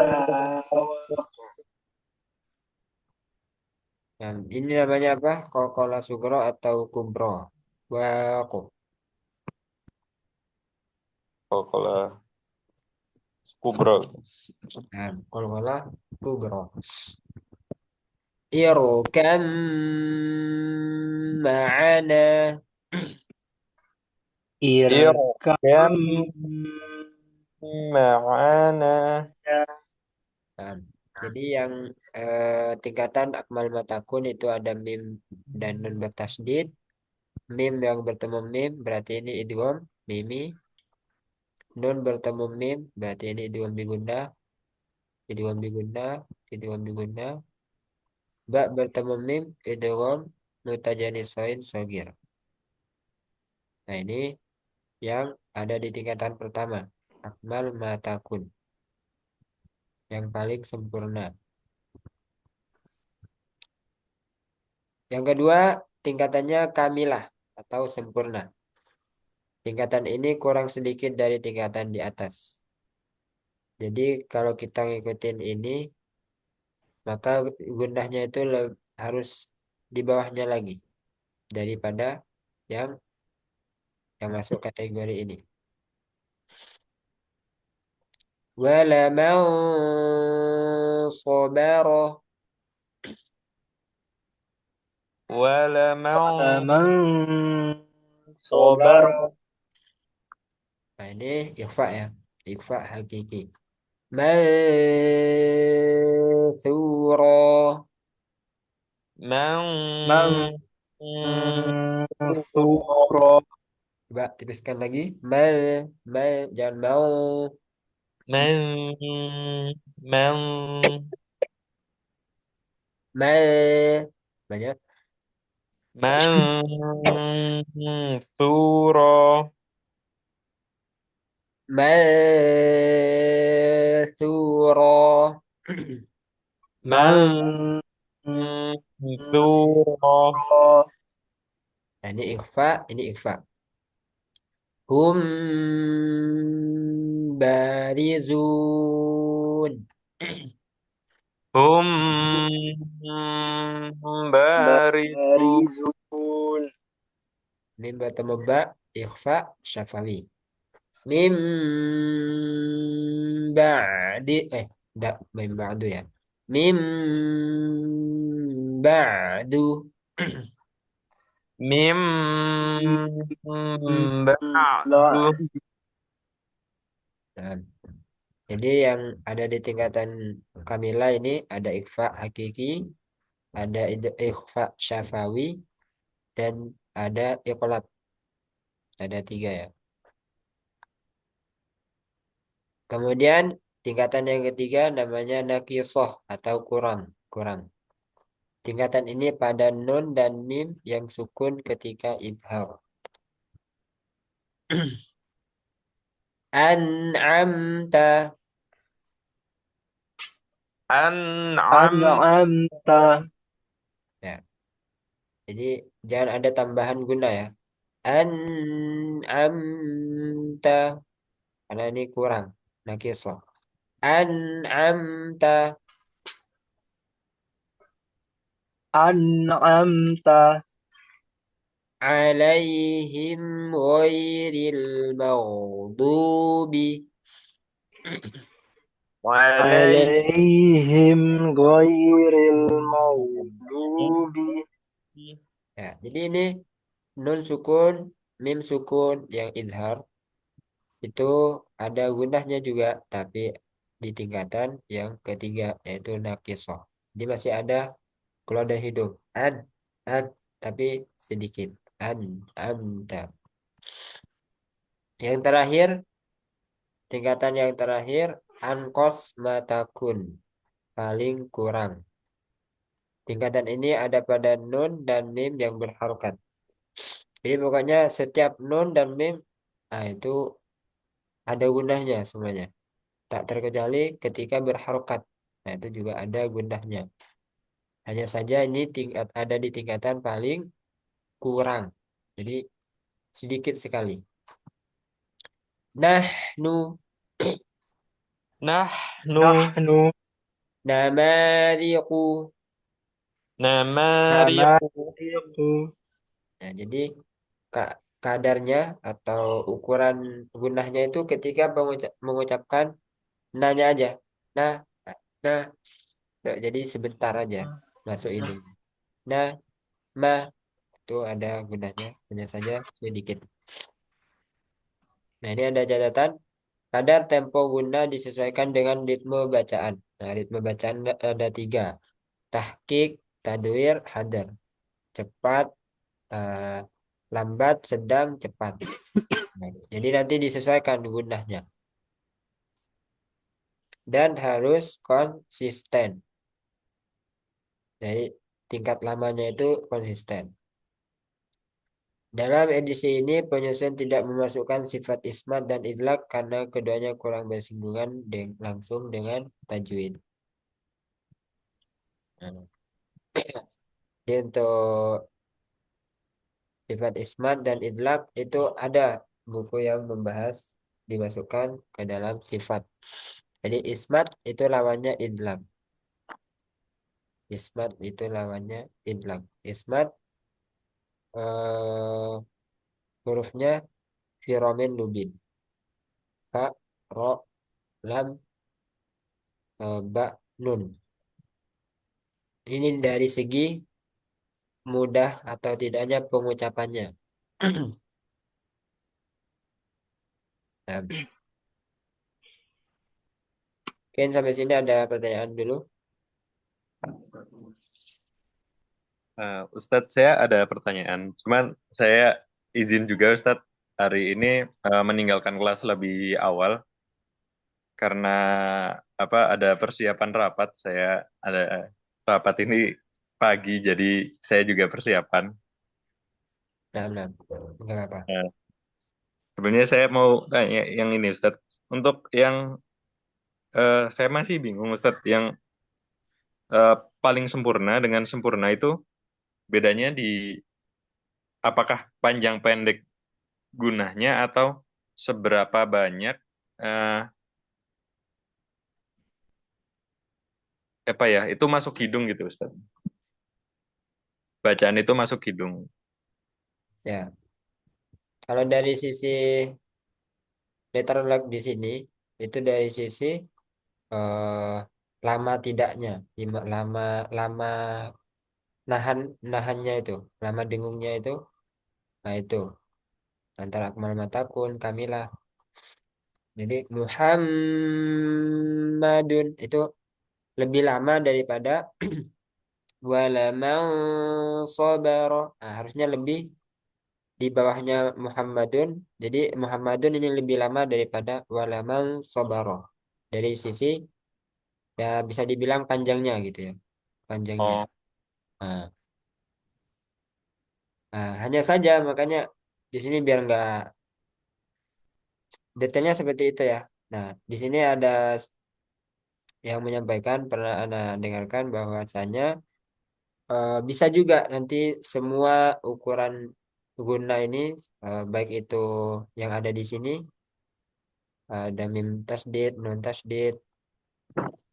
Nah, ini namanya apa? Qalqalah sugro atau kubro. Waqu. Qalqalah kubra. Nah, qalqalah kubro. Irkam ma'ana. irkam Irkam ma'ana. Nah, jadi yang tingkatan akmal matakun itu ada mim dan nun bertasdid. Mim yang bertemu mim berarti ini idgham mimi. Nun bertemu mim berarti ini idgham bigunda, idgham bigunda, idgham bigunda. Ba bertemu mim idgham mutajanisain shagir. Nah, ini yang ada di tingkatan pertama. Akmal matakun yang paling sempurna. Yang kedua, tingkatannya kamilah atau sempurna. Tingkatan ini kurang sedikit dari tingkatan di atas. Jadi kalau kita ngikutin ini, maka gunanya itu harus di bawahnya lagi daripada yang yang masuk kategori ini. Wala man sabara. Wala man man sabar. sabar Nah, ini ikhfa ya. Ikhfa hakiki. Mansura. Man mansura Coba tipiskan lagi. Mal, mal, jangan mau. Man, man, Mal, banyak. Mansuro. Mansuro. Man. Mansuro. Nah, ini ikhfa, ini ikhfa. Hum barizun. Hum barizu. Barizun. Mim bertemu ba, ikhfa, syafawi. Mim ba'di, mim ba'du ya. Mim ba'du. Mim ba'du. La. Nah, jadi yang ada di tingkatan kamila ini ada ikhfa hakiki, ada ikhfa syafawi, dan ada iqlab. Ada tiga ya. Kemudian tingkatan yang ketiga namanya nakifah atau kurang. Kurang. Tingkatan ini pada nun dan mim yang sukun ketika idhar. An'amta. An'am. An'amta. Ya, jadi jangan ada tambahan guna ya. An'amta. Karena ini kurang. Nakifah. An'amta An'amta. alaihim ghairil maghdubi. Alaihim ghairil maghdubi. Ya, jadi ini nun sukun, mim sukun yang idhar itu ada gunahnya juga, tapi di tingkatan yang ketiga yaitu nakisah. Jadi masih ada keluar dari hidung. An, tapi sedikit. Amta. Yang terakhir, tingkatan yang terakhir, ankos matakun. Paling kurang. Tingkatan ini ada pada nun dan mim yang berharokat. Jadi pokoknya setiap nun dan mim, nah itu ada gunahnya semuanya. Tak terkecuali ketika berharokat. Nah itu juga ada gunahnya. Hanya saja ini ada di tingkatan paling kurang. Jadi sedikit sekali. Nahnu Nahnu. Nahnu. namariqu. Namariqu. Namariqu. Nah, jadi kadarnya atau ukuran gunahnya itu ketika mengucapkan nanya aja. Nah, nah, jadi sebentar aja masuk hidung. Nah, ma itu ada gunanya, hanya saja sedikit. Nah, ini ada catatan. Kadar tempo guna disesuaikan dengan ritme bacaan. Nah, ritme bacaan ada tiga. Tahqiq, tadwir, hadar. Cepat, eh, lambat, sedang, cepat. Nah, jadi nanti disesuaikan gunanya. Dan harus konsisten. Jadi tingkat lamanya itu konsisten. Dalam edisi ini penyusun tidak memasukkan sifat ismat dan idlak karena keduanya kurang bersinggungan langsung dengan tajwid. Nah, jadi untuk sifat ismat dan idlak itu ada buku yang membahas dimasukkan ke dalam sifat. Jadi ismat itu lawannya idlak. Ismat itu lawannya idlak. Ismat eh, hurufnya firomin lubin. Fa, ro, lam, ba, nun. Ini dari segi mudah atau tidaknya pengucapannya. Nah, mungkin sampai sini ada pertanyaan dulu. Ustadz, saya ada pertanyaan. Cuman saya izin juga Ustadz, hari ini meninggalkan kelas lebih awal karena apa ada persiapan rapat. Saya ada rapat ini pagi, jadi saya juga persiapan. Nah, nah, nggak apa. Nah, sebenarnya saya mau tanya yang ini, Ustadz. Untuk yang saya masih bingung, Ustadz, yang eh, paling sempurna dengan sempurna itu bedanya di apakah panjang pendek gunanya atau seberapa banyak eh, apa ya itu masuk hidung gitu, Ustaz. Bacaan itu masuk hidung. Ya, kalau dari sisi letterlock di sini itu dari sisi eh, lama tidaknya, lama lama nahan nahannya itu, lama dengungnya itu, nah itu antara Akmal Matakun, Kamilah. Jadi Muhammadun itu lebih lama daripada walamau sabara. Nah, harusnya lebih di bawahnya Muhammadun. Jadi Muhammadun ini lebih lama daripada walamau sabara. Dari sisi ya bisa dibilang panjangnya gitu ya, panjangnya. Oh, Nah, hanya saja makanya di sini biar nggak detailnya seperti itu ya. Nah, di sini ada yang menyampaikan pernah Anda dengarkan bahwasanya bisa juga nanti semua ukuran guna ini baik itu yang ada di sini ada mim tasdid, nun tasdid,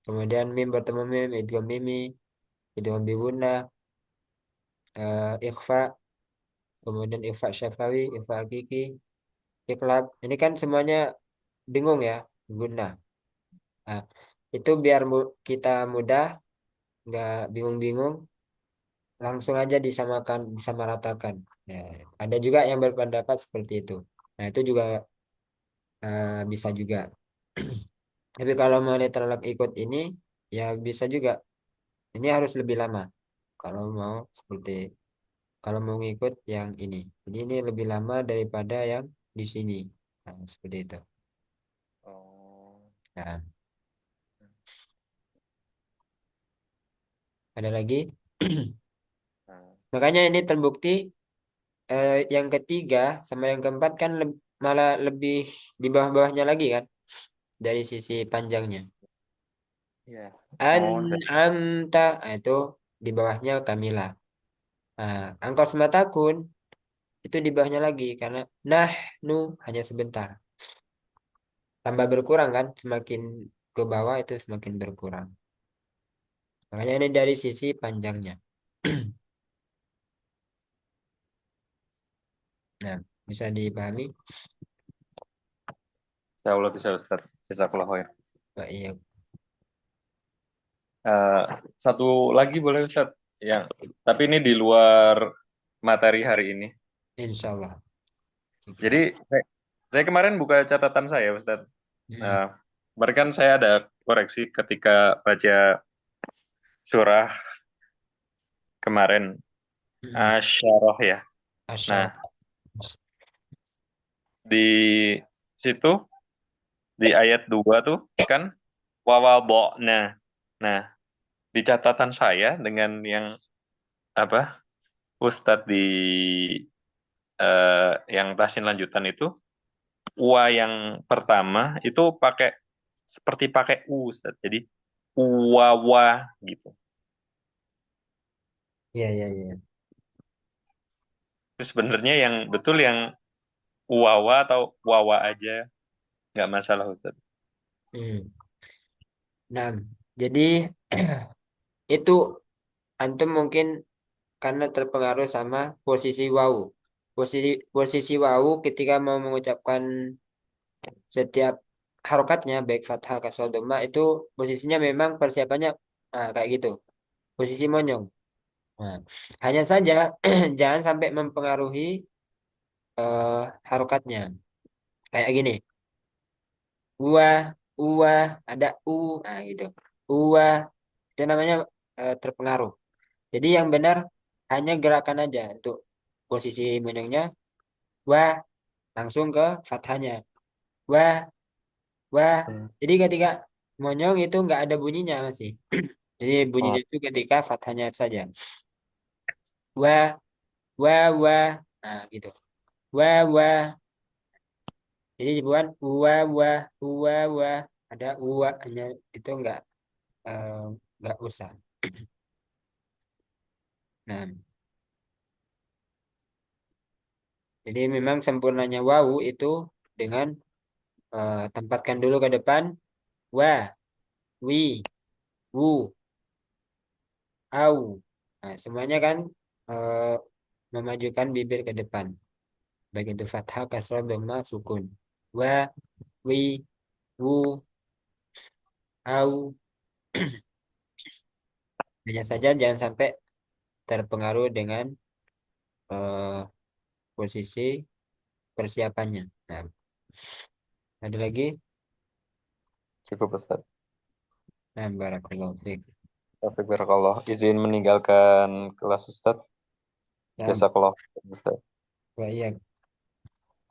kemudian mim bertemu mim, idgham mimi, idgham biguna, ikhfa, kemudian ikhfa syafawi, ikhfa hakiki, iklab. Ini kan semuanya bingung ya guna. Nah, itu biar kita mudah, nggak bingung-bingung, langsung aja disamakan, disamaratakan. Ya, ada juga yang berpendapat seperti itu. Nah, itu juga bisa juga. Tapi kalau mau netral ikut ini, ya bisa juga. Ini harus lebih lama. Kalau mau seperti, kalau mau ngikut yang ini. Jadi ini lebih lama daripada yang di sini. Nah, seperti itu. oh. Nah, ada lagi. Nah, Makanya ini terbukti yang ketiga sama yang keempat kan malah lebih di bawah-bawahnya lagi kan dari sisi panjangnya. iya. Oh, An'amta, nah, itu di bawahnya Kamilah. Nah, angkot sematakun itu di bawahnya lagi karena nu hanya sebentar. Tambah berkurang kan, semakin ke bawah itu semakin berkurang. Makanya ini dari sisi panjangnya. Nah, bisa dipahami? Insya Allah bisa, Ustaz. Jazakallah khair. Pak, iya, Eh, satu lagi boleh, Ustaz? Yang tapi ini di luar materi hari ini. insya Allah. Jadi Oke. saya kemarin buka catatan saya, Ustaz. Hmm. Nah, kemarin kan saya ada koreksi ketika baca surah kemarin, Hmm. Asyarah ya. Nah, Asyar. di situ di ayat 2 tuh kan wawadokna. Nah, di catatan saya dengan yang apa Ustadz di yang tasin lanjutan itu wa yang pertama itu pakai seperti pakai u, Ustadz. Jadi uwawa gitu. Iya, iya, iya. Terus sebenarnya yang betul yang uwawa atau wawa aja nggak masalah, Ustadz. Hmm. Nah, jadi itu antum mungkin karena terpengaruh sama posisi wau. Posisi wau ketika mau mengucapkan setiap harokatnya baik fathah kasroh dhamma itu posisinya memang persiapannya kayak gitu. Posisi monyong. Nah, hanya saja jangan sampai mempengaruhi harokatnya. Kayak gini. Uah, uah, ada gitu. Uah, itu namanya terpengaruh. Jadi yang benar hanya gerakan aja untuk posisi monyongnya. Wah, langsung ke fathahnya. Wah, wah. Jadi ketika monyong itu nggak ada bunyinya masih. Jadi bunyinya Oh, itu ketika fathahnya saja. Wah, wah, wah. Nah, gitu. Wah, wah. Jadi bukan wah, wah, wah, wah. Ada wah hanya itu eh, nggak usah. Nah, jadi memang sempurnanya wawu itu dengan tempatkan dulu ke depan wa, wi, wu, au. Nah, semuanya kan eh, memajukan bibir ke depan. Baik itu fathah, kasrah, dhamma, sukun. Wa, wi, wu, au. Hanya saja jangan sampai terpengaruh dengan eh, posisi persiapannya. Nah, ada lagi? cukup Ustaz. Nah, barakallahu fiik. Tapi barakallah. Izin meninggalkan kelas Ustaz. Nah, Jazakallah Ustaz. wa iya.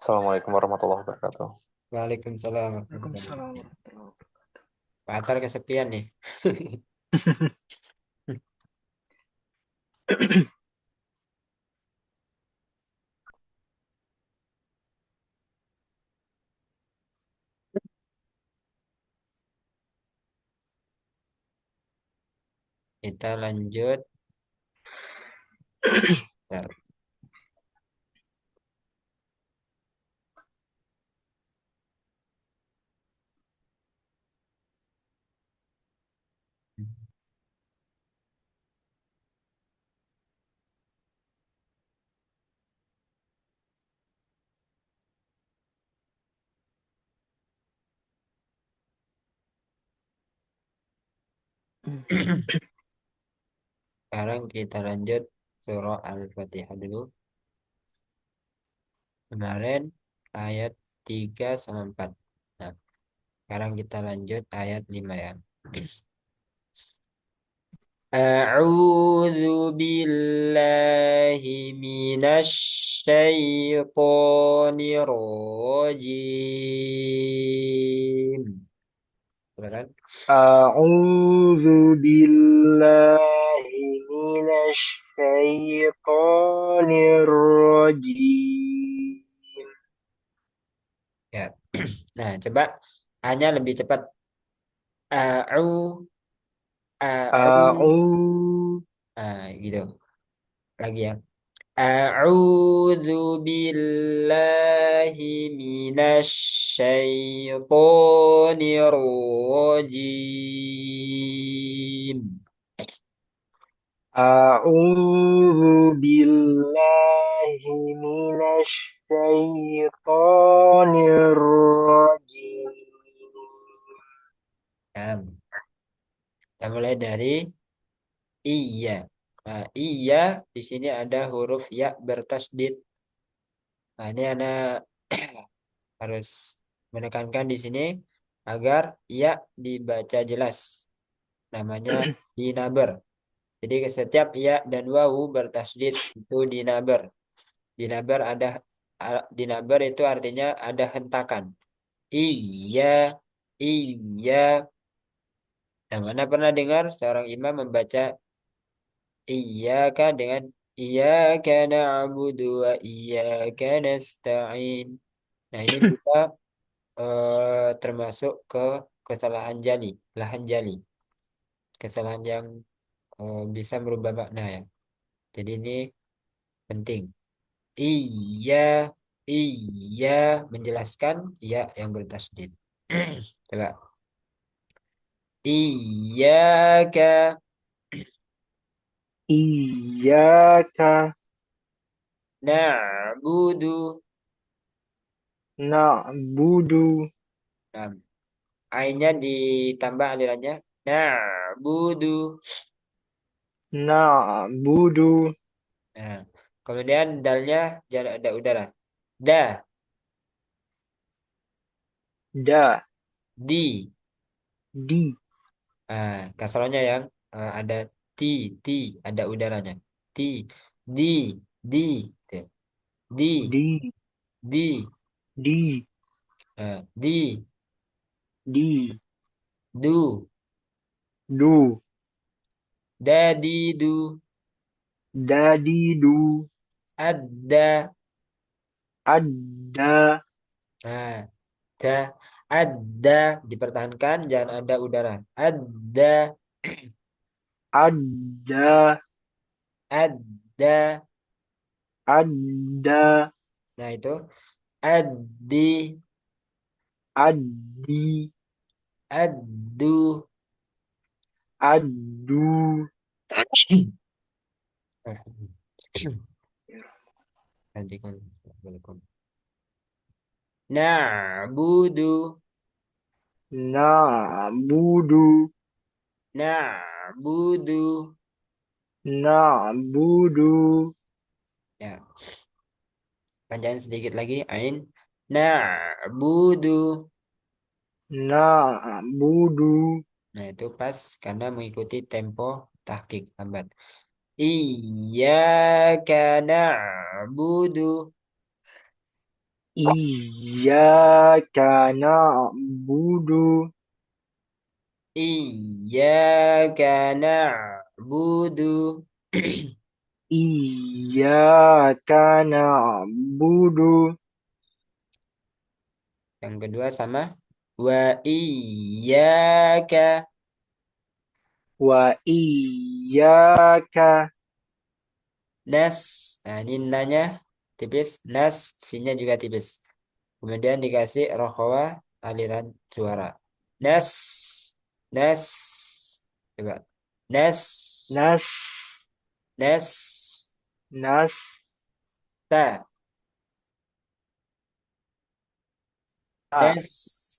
Assalamualaikum warahmatullahi wabarakatuh. Waalaikumsalam warahmatullahi Waalaikumsalam. wabarakatuh. Pak Atar kesepian nih. Kita lanjut. Bentar. Sekarang kita lanjut surah Al-Fatihah dulu. Kemarin ayat 3 sama 4. Nah, sekarang kita lanjut ayat 5 ya. A'udzu billahi minasy syaithanir rajim. Silakan. أعوذ بالله من الشيطان الرجيم. Ya. Nah, coba hanya lebih cepat. A'u, a'u. أعوذ Nah, gitu. Lagi ya. A'udzu billahi minasy syaithanir rajim. أعوذ بالله من الشيطان الرجيم. Nah, kita mulai dari iya. Nah, iya di sini ada huruf ya bertasdid. Nah, ini anak harus menekankan di sini agar ya dibaca jelas. Namanya dinaber. Jadi setiap ya dan wawu bertasdid itu dinaber. Dinaber dinaber itu artinya ada hentakan. Iya, iya. Nah, mana pernah dengar seorang imam membaca iyyaka dengan iyyaka na'budu wa iyyaka nasta'in. Nah, ini bisa termasuk ke kesalahan jali, lahan jali. Kesalahan yang bisa merubah makna ya. Jadi ini penting. Iya, iya menjelaskan iya yang bertasdid. Coba. Iyyaka إياك na'budu. نعبد Nah, ainnya ditambah alirannya. Na'budu. نعبد Nah, kemudian dalnya jangan ada udara. Da, دا di. دي Nah, kasrohnya yang ada ti, ti, ada udaranya. Ti, di, di, gitu. Di, دي di. di, Di, di, du, du, dadi, du, dadi, du, ada. ada, Nah, da, ada dipertahankan, jangan ada udara. Ada, ada, ada. ada, Nah itu adi, adi, adu. adu, Nanti kan Assalamualaikum. Na'budu, na'budu, na'budu. na'budu, Ya, panjangin sedikit lagi. Ain. Na'budu. na'budu, Nah itu pas karena mengikuti tempo tahqiq lambat. Iyyaka na'budu. iyyaka na'budu, Iyyaka na'budu. iyyaka na'budu, Yang kedua sama. Wa iyyaka. wa iyyaka, Nas. Nah ini nanya tipis. Nas. Sinnya juga tipis. Kemudian dikasih rokhawah aliran suara. Nas. Nas. Coba. Nas. nas, Nas. nas, Ta. ta, Nas.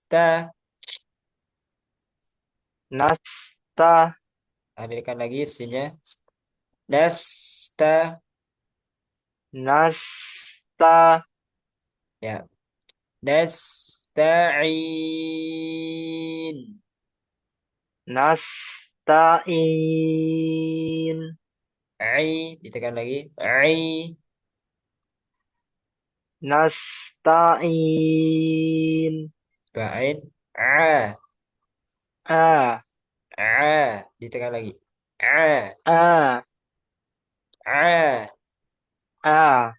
Ta. nasta, Hadirkan lagi sinnya. Nas. Ta. nasta, Ya. Nasta'in. nasta'in, Ai. Ditekan lagi. Ai. nasta'in, Ba'in. A. a, A. Ditekan lagi. A. a, A. a,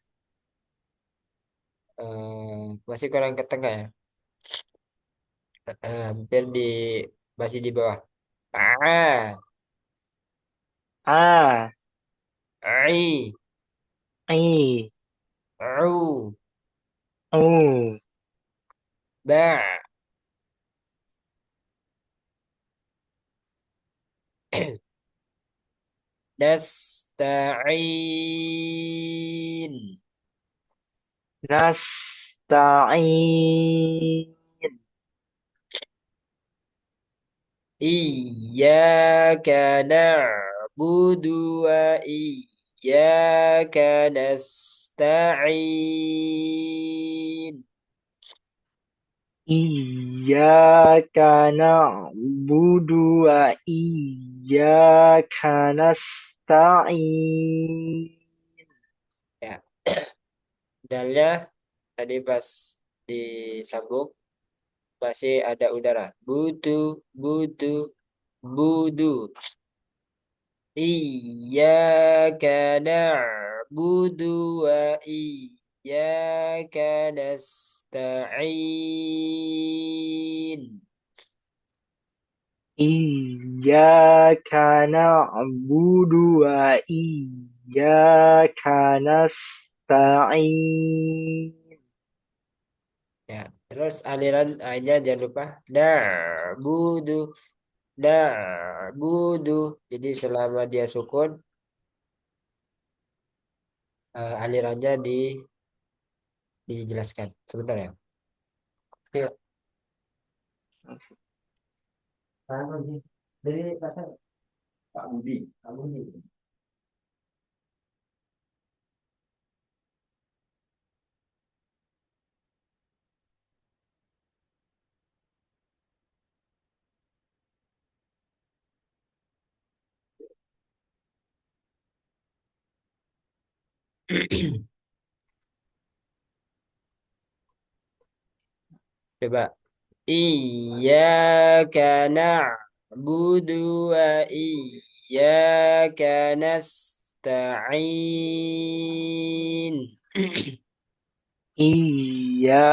Masih kurang ke tengah ya. Hampir di masih di bawah. A. a, Ai. i, Au. u, Ba. Nasta'in. nasta'in, Iyyaka na'budu wa iyyaka nasta'in. iyyaka na'budu wa iyyaka nasta'in, Ya, dalnya tadi pas disambung masih ada udara. Butu, butu, budu. Iyyaka na'budu wa iyyaka nasta'in. iyyaka na'budu wa iyyaka nasta'in, Ya, terus aliran A-nya jangan lupa. Na'budu, na'budu. Jadi selama dia sukun, alirannya dijelaskan. Sebentar ya. Yuk. Dari kata Pak Budi. Pak Budi. Coba. Iyyaka na'budu wa iyyaka nasta'in. Iyyaka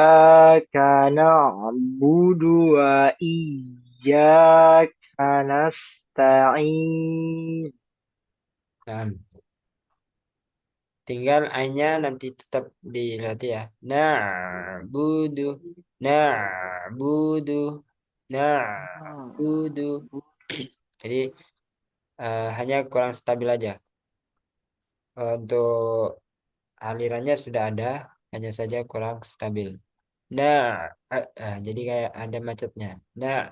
na'budu wa iyyaka nasta'in. Nah, tinggal A-nya nanti tetap dilatih ya. Na'budu, na'budu, na'budu. Jadi hanya kurang stabil aja. Untuk alirannya sudah ada, hanya saja kurang stabil. Nah, jadi kayak ada macetnya. Nah,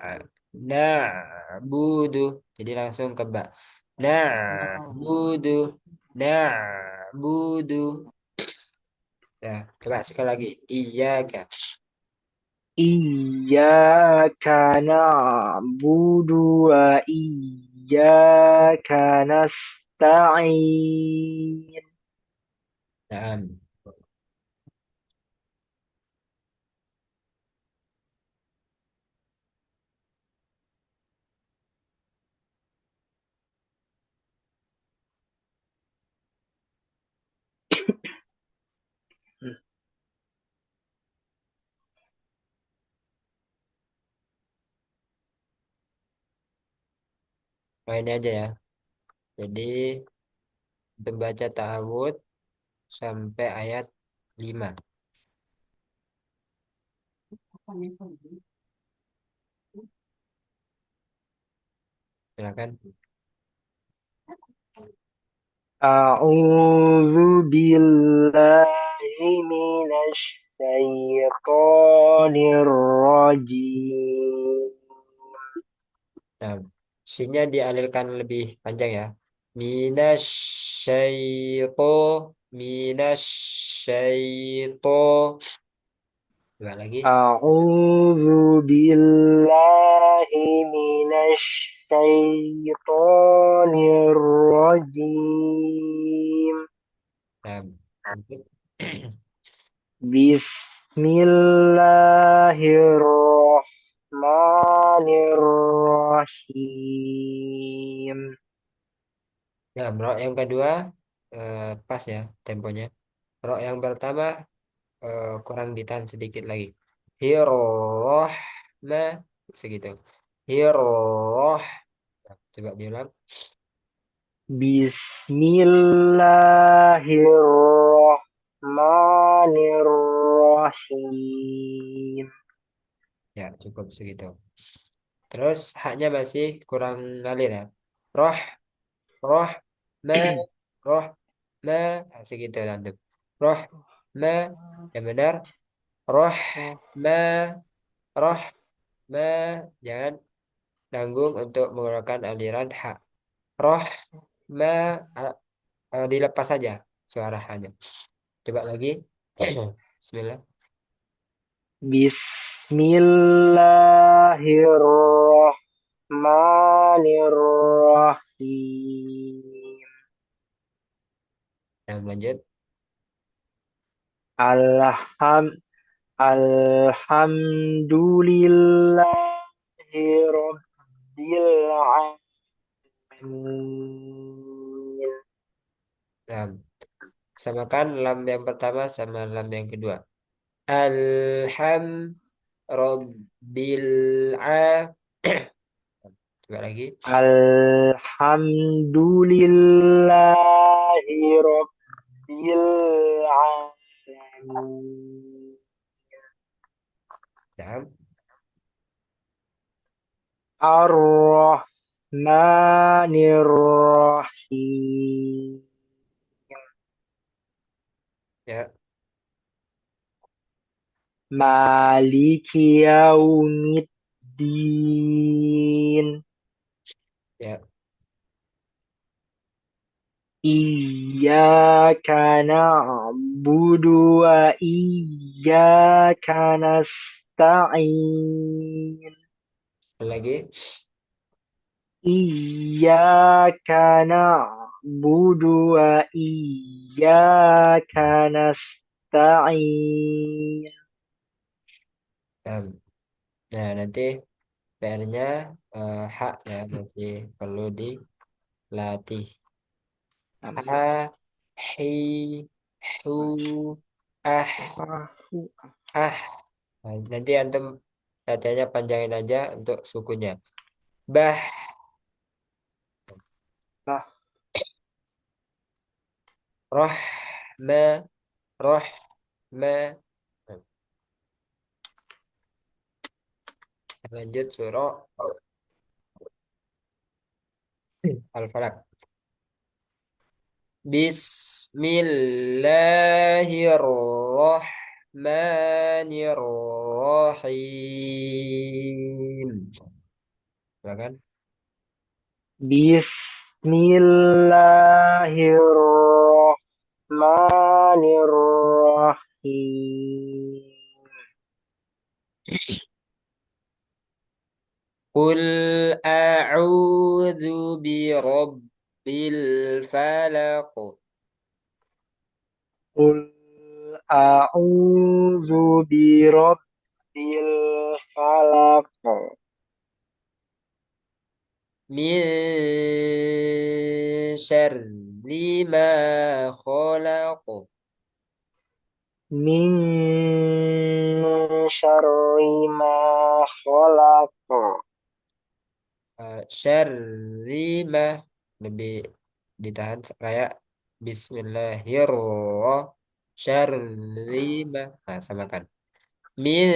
budu. Jadi langsung ke ba. Nah, budu. Nah, budu. Ya, coba sekali lagi. Iya, Kak. Iyyaka na'budu wa iyyaka nasta'in. Nah, ini aja ya. Jadi, untuk baca ta'awud sampai ayat 5. Silakan. A'udzu billahi minasy syaithanir rajim. Nah, sinnya dialirkan lebih panjang ya. Minasyaito, minasyaito. Coba lagi. A'udzu billahi minasy syaithanir rajim. Nah, lanjut. Bismillahirrahmanirrahim. Nah, rok yang kedua pas ya temponya. Rok yang pertama kurang ditahan sedikit lagi. Hirohma segitu. Hiroh. Nah, coba diulang. Bismillahirrahmanirrahim. Ya, cukup segitu. Terus haknya masih kurang ngalir ya. Roh, roh, me, roh, me, nah, segitu nanti. Roh, me, yang benar. Roh, me, roh, me, jangan nanggung untuk mengeluarkan aliran hak. Roh, me, dilepas saja suara hanya. Coba lagi. Bismillah. Bismillahirrahmanirrahim. Yang lanjut. Alham Alhamdulillahi Rabbil Alamin. Nah, samakan lam yang pertama sama lam yang kedua. Alham Rabbil A. Coba lagi. Alhamdulillahi Rabbil Alamin. Nah, Ar-Rahmanir-Rahim. ya, Maliki Yaumiddin. ya, Iyyaka na'budu wa iyyaka nasta'in. lagi. Iyyaka na'budu wa iyyaka nasta'in. Nah, nah, nanti PR-nya hak ya, masih perlu dilatih. Nah, Ha, hi, hu, ah, Allahu ah. Nah, nanti antum latihannya panjangin aja untuk sukunya. Bah, Akbar. roh, me, roh, me. Nah, lanjut surah Al-Falaq. Bismillahirrahmanirrahim. Ya kan? Bismillahirrahmanirrahim. Qul a'udzu birabbil falaq. Qul a'udzu birabbil falaq. Min syarri ma khalaq. Min syarri ma khalaq. Syarri ma lebih ditahan kayak Bismillahirrahmanirrahim. Syarri ma. Nah, samakan. Min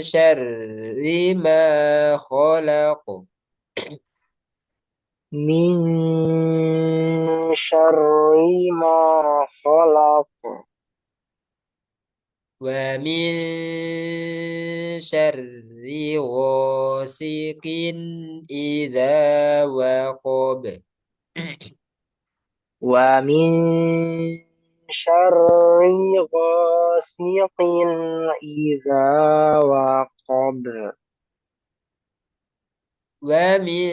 syarri ma khalaq. Min syarri ma khalaq. Wa min syarri ghasiqin idza waqab. Wa min syarri ghasiqin idza waqab. Wa min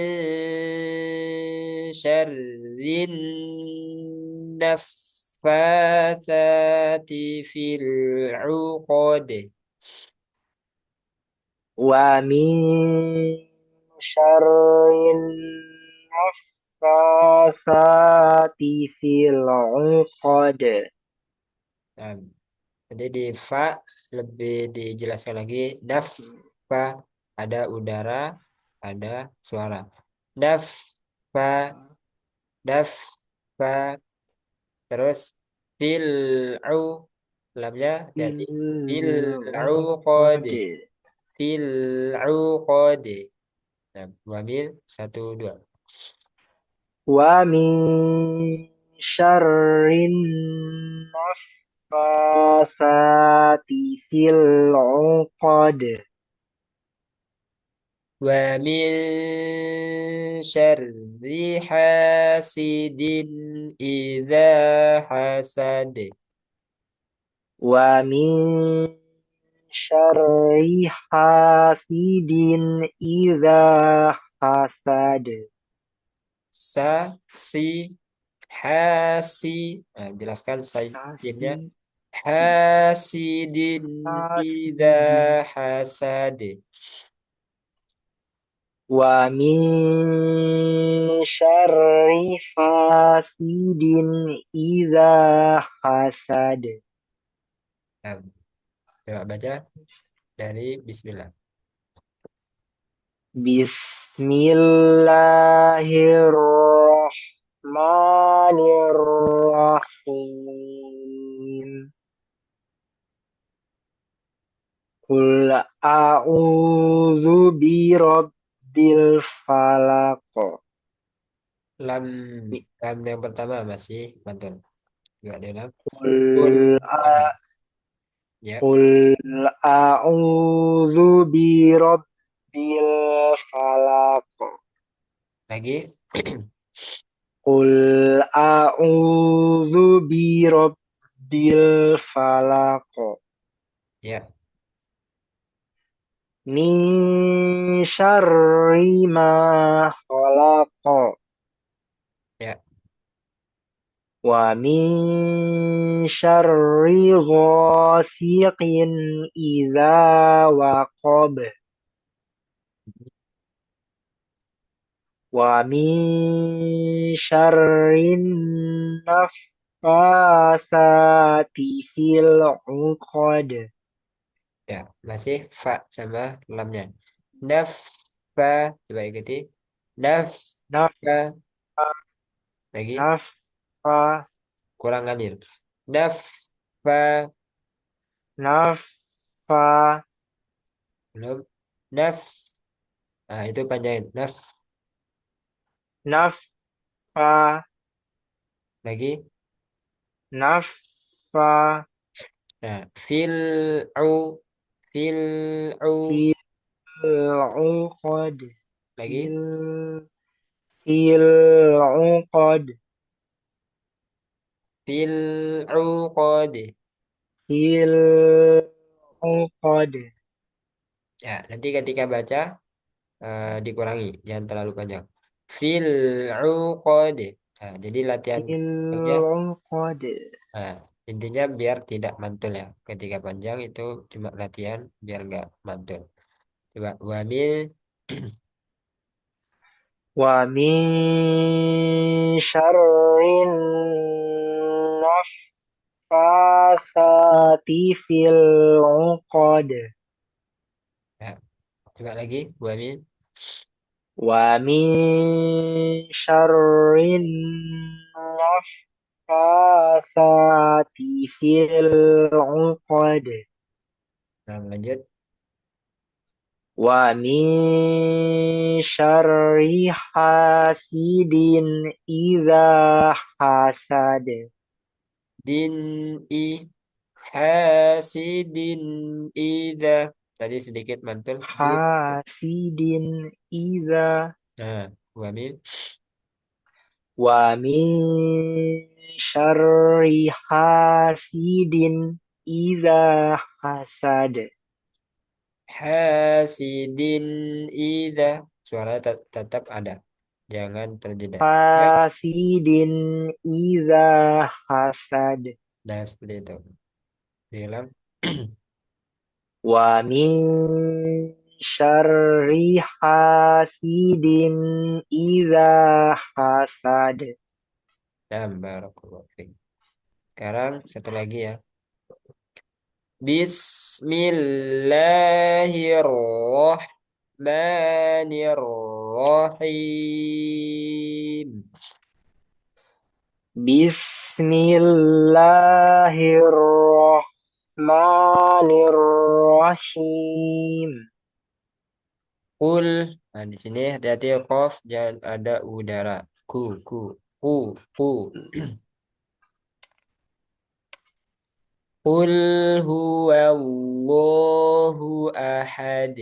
syarrin naffatsati fil 'uqad. Wa min syarrin naffatsati fil 'uqad. Nah, jadi di fa lebih dijelaskan lagi. Naffa ada udara, ada suara. Naffa, naffa, terus fil'u, lamnya jadi Fil fil'u 'uqad. qadi, fil'u qadi. Nah, wamil satu dua. Wa min syarrin naffatsati fil 'uqad. Wa min syarri hasidin idza hasad. Wa min syarri hasidin idza hasad. Sa si hasi. Nah, jelaskan sayyidnya. Hasi- Hasidin idza Hasidin. hasad. Wa min syarri hasidin idza hasad. Nah, coba baca dari Bismillah. Bismillahirrahmanirrahim. Qul a'udzu birabbil falaq. Lam, lam yang pertama masih mantul. Enggak ada lam. Kul. Qul Nah, ya, Qul a'udzu birabbil falaq. lagi. Qul a'udzu birabbil falaq. Ya, Min syarri ma khalaq. ya. Wa min syarri ghasiqin idza waqab. Wa min syarrin nafasati fil 'uqad. Ya, masih fa sama lamnya. Naf fa, coba ikuti. Naf Naf fa lagi nafa kurang adil. Naf fa nafa belum. Naf, nah itu panjangin. Naf nafa lagi. nafa Nah, u fil u fil 'uqad. lagi. Fil fil 'uqad. Fil uqad. Fil 'uqad. Ya, nanti ketika baca dikurangi, jangan terlalu panjang. Fil uqad. Nah, jadi latihan Fil aja. 'uqad. Nah, intinya biar tidak mantul ya. Ketika panjang itu cuma latihan biar nggak mantul. Coba wamil. Wa min syarrin nafasati fil 'uqad. Ya, coba lagi wamil. Wa min syarrin nafasati fil 'uqad. Nah, lanjut. Wa min syarri hasidin idza hasad. Din i hasidin ida. Tadi sedikit mantul. Din. Hasidin idza. Nah, wamil. Wa min syarri hasidin idza hasad. Hasidin ida. Suara tetap ada. Jangan terjeda. Ya. Hasidin idza hasad. Nah, seperti itu. Diulang. Wa min syarri hasidin idza hasad. Dan barakallahu fiik. Sekarang satu lagi ya. Bismillahirrahmanirrahim. Bismillahirrahmanirrahim. Kul. Nah, di sini hati-hati ya, qaf jangan ada udara. Ku. Qul huwallahu ahad.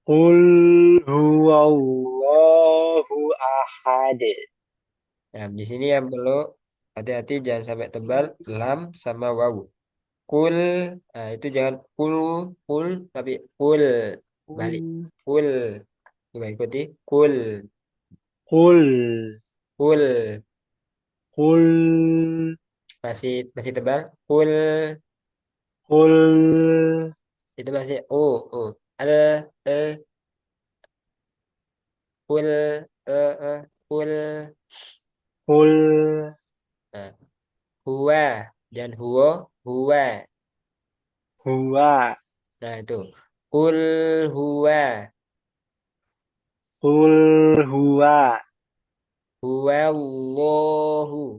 Qul huwallahu ahad. Nah, di sini yang perlu hati-hati jangan sampai tebal lam sama wawu. Kul, nah itu jangan kul tapi kul balik. Qul Kul, coba ikuti. Kul, qul kul qul masih tebal. Kul qul itu masih al eh kul kul. qul Nah, huwa dan huwa. huwa Nah itu kul huwa. qul huwa Huwallahu.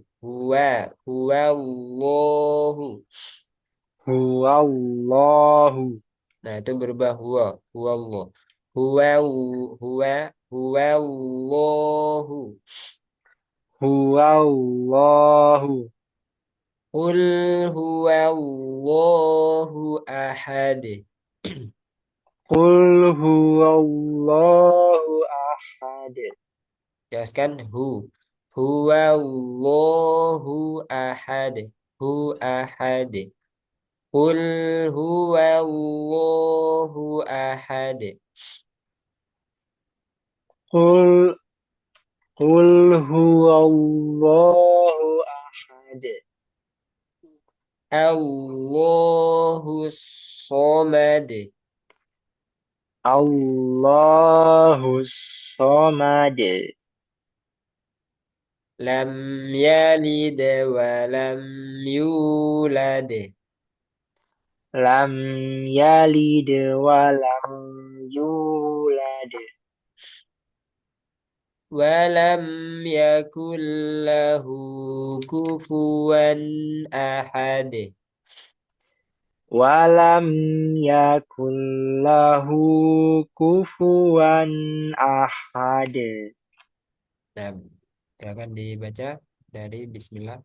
huwallahu Nah, itu berubah huwallah. Huwa huwallahu. huwallahu Qul huwallahu ahad. qul huwallahu ahad. Jelaskan huwallahu ahad. Ahad. Qul huwallahu ahad. Qul Qul huwallahu ahad. Allahus somad. Allahus samad. Lam yalid wa lam yulad. Lam yalid wa lam yulad. Walam yakul lahu kufuwan ahad. Walam yakul lahu kufuwan ahad. Nah, silakan dibaca dari Bismillah.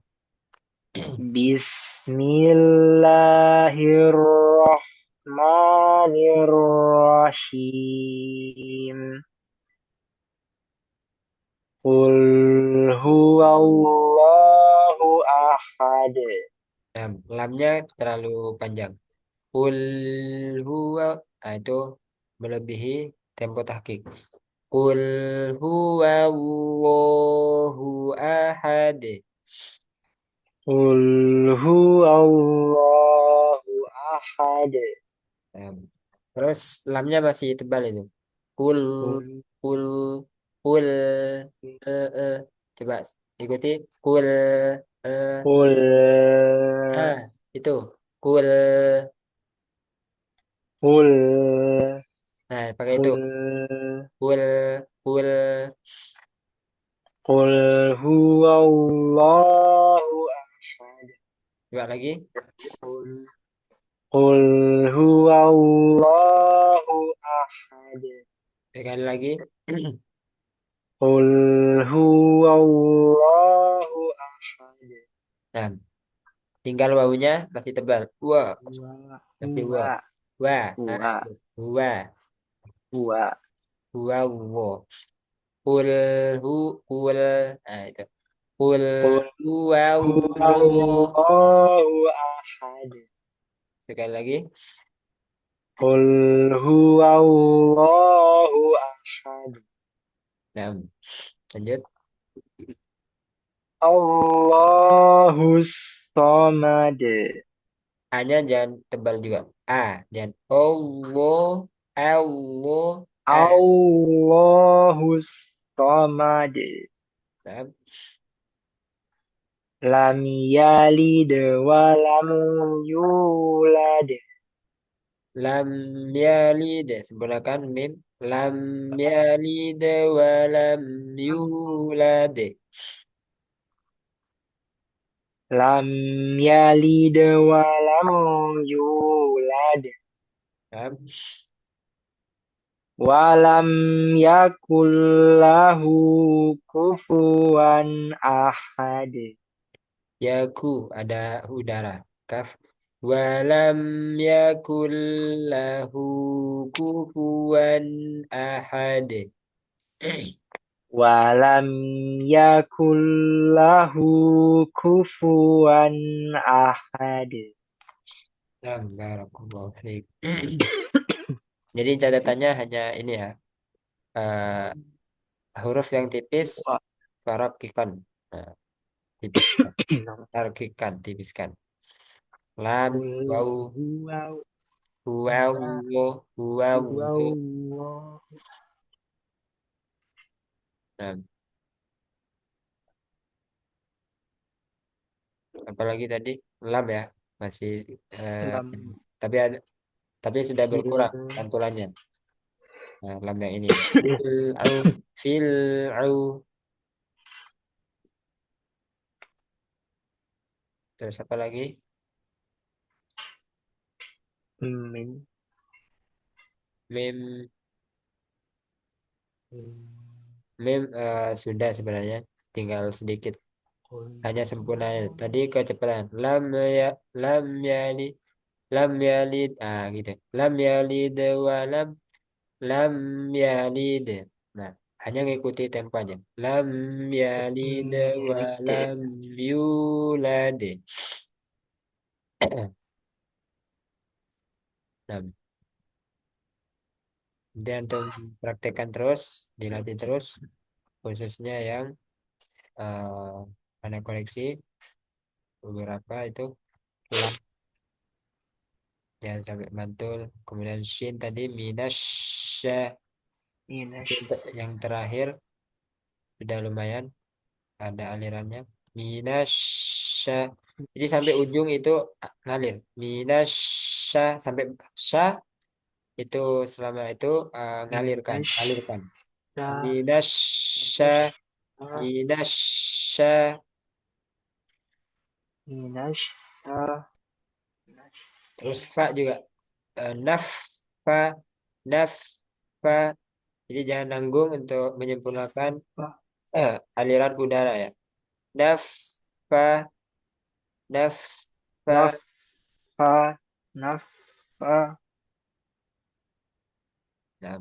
Bismillahirrahmanirrahim. Qul huwallahu ahad. Nah, lamnya terlalu panjang. Qul huwa, itu melebihi tempo tahqiq. Qul huwallahu ahad. Qul huwallahu ahad. Nah, terus lamnya masih tebal itu. Qul Qul qul qul eh. Coba ikuti. Qul eh qul ah itu. Qul. qul Nah, pakai itu. qul Qul qul qul huwallahu ahad. coba lagi. Qul qul huwallahu ahad. Sekali lagi. Qul huwallahu ahad. Nah, tinggal wawunya masih tebal. Wa, masih wa. Huwa Wa. Nah, huwa itu. Wa. huwa Wa wa. Qul hu qul. Nah, itu. Qul qul huwa Allah. huwallahu ahad. Sekali lagi. Qul huwallahu ahad. Nah, lanjut. Allahus samad. A-nya jangan tebal juga. A, jangan Allah, Allah, A. Allahus samad. Nah, Lam yalid wa lam yulad. lam yalid, sempurnakan mim. Lam yalid wa lam yulad. Lam yalid wa lam yulad. Nah, Walam yakul lahu kufuwan ahad. yaku ada udara. Kaf. Walam yakul lahu kufuwan ahad. Walam yakul lahu kufuwan ahad. Nah, barakallahu fiik. Jadi catatannya hanya ini ya. eh, huruf yang tipis, farokikan. Nah, tipiskan. Tarkikan, tipiskan. Lam, Qul wau, huwa waw, waw. huwallahu. Nah, apalagi tadi lam ya, masih eh, Lam tapi ada, tapi sudah berkurang fil pantulannya. Nah, lam yang ini. Fil, fil, terus apa lagi? min Mim, mim sudah sebenarnya, tinggal sedikit. Hanya sempurna tadi kecepatan lam yali lam yalid gitu lam yalid wa lam yalid. Nah, hanya ngikuti tempo aja. Lam yalid wa lam yulad. Nah, dan untuk praktekkan terus, dilatih terus. khususnya yang Anda koleksi beberapa itu lam yang sampai mantul. Kemudian shin tadi minasya, Minash. yang terakhir sudah lumayan ada alirannya. Minasya, jadi sampai ujung itu ngalir. Minasya sampai sya itu selama itu ngalirkan, Minash. alirkan. Da. Minasya, Minash. minasya. Minash. Da. Minash. Terus fa juga naf, fa, naf, fa. Jadi jangan nanggung untuk menyempurnakan Fa. aliran udara ya. Naf, fa, naf, fa. Naf. Fa. Naf. Fa. Nah,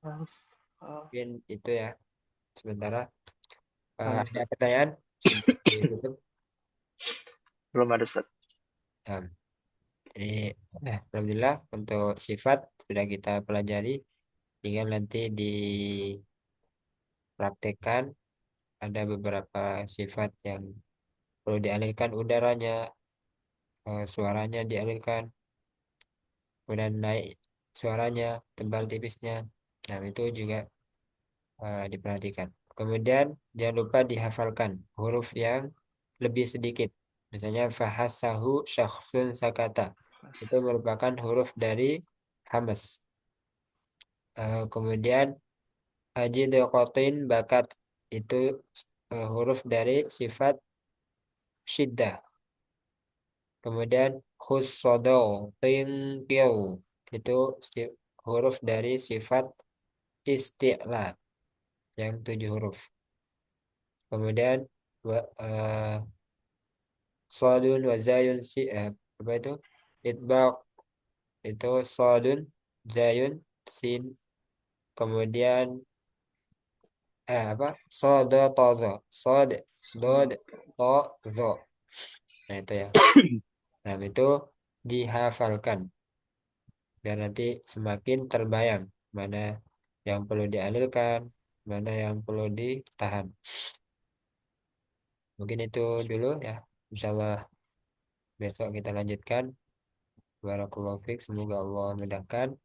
Naf. Fa. mungkin itu ya sementara. Nah, Ada Ustaz. pertanyaan sebelum ditutup? Belum ada Ustaz. Nah, jadi alhamdulillah untuk sifat sudah kita pelajari. Tinggal nanti dipraktekkan. Ada beberapa sifat yang perlu dialirkan udaranya, suaranya dialirkan, kemudian naik suaranya, tebal tipisnya. Nah, itu juga diperhatikan. Kemudian jangan lupa dihafalkan huruf yang lebih sedikit. Misalnya fahasahu syakhsun sakata. Itu merupakan huruf dari hamas. Kemudian ajidqotin bakat itu huruf dari sifat syiddah. Kemudian khussodo tingkiu itu huruf dari sifat isti'la yang 7 huruf. Kemudian sodun wa zayun apa itu? Itbaq itu sodun, zayun, sin. Kemudian apa? Sodo tozo, sod, dod, to, zo. Nah itu ya. Nah itu dihafalkan biar nanti semakin terbayang mana yang perlu dialirkan, mana yang perlu ditahan. Mungkin itu dulu ya. Insyaallah besok kita lanjutkan. Barakallahu fiik. Semoga Allah memudahkan.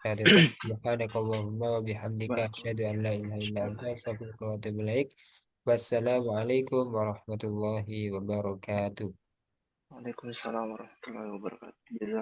Saya tutup. Subhanakallahumma wa bihamdika asyhadu an la ilaha illa anta astaghfiruka wa atubu ilaik. Wassalamualaikum warahmatullahi wabarakatuh. Waalaikumsalam warahmatullahi wabarakatuh.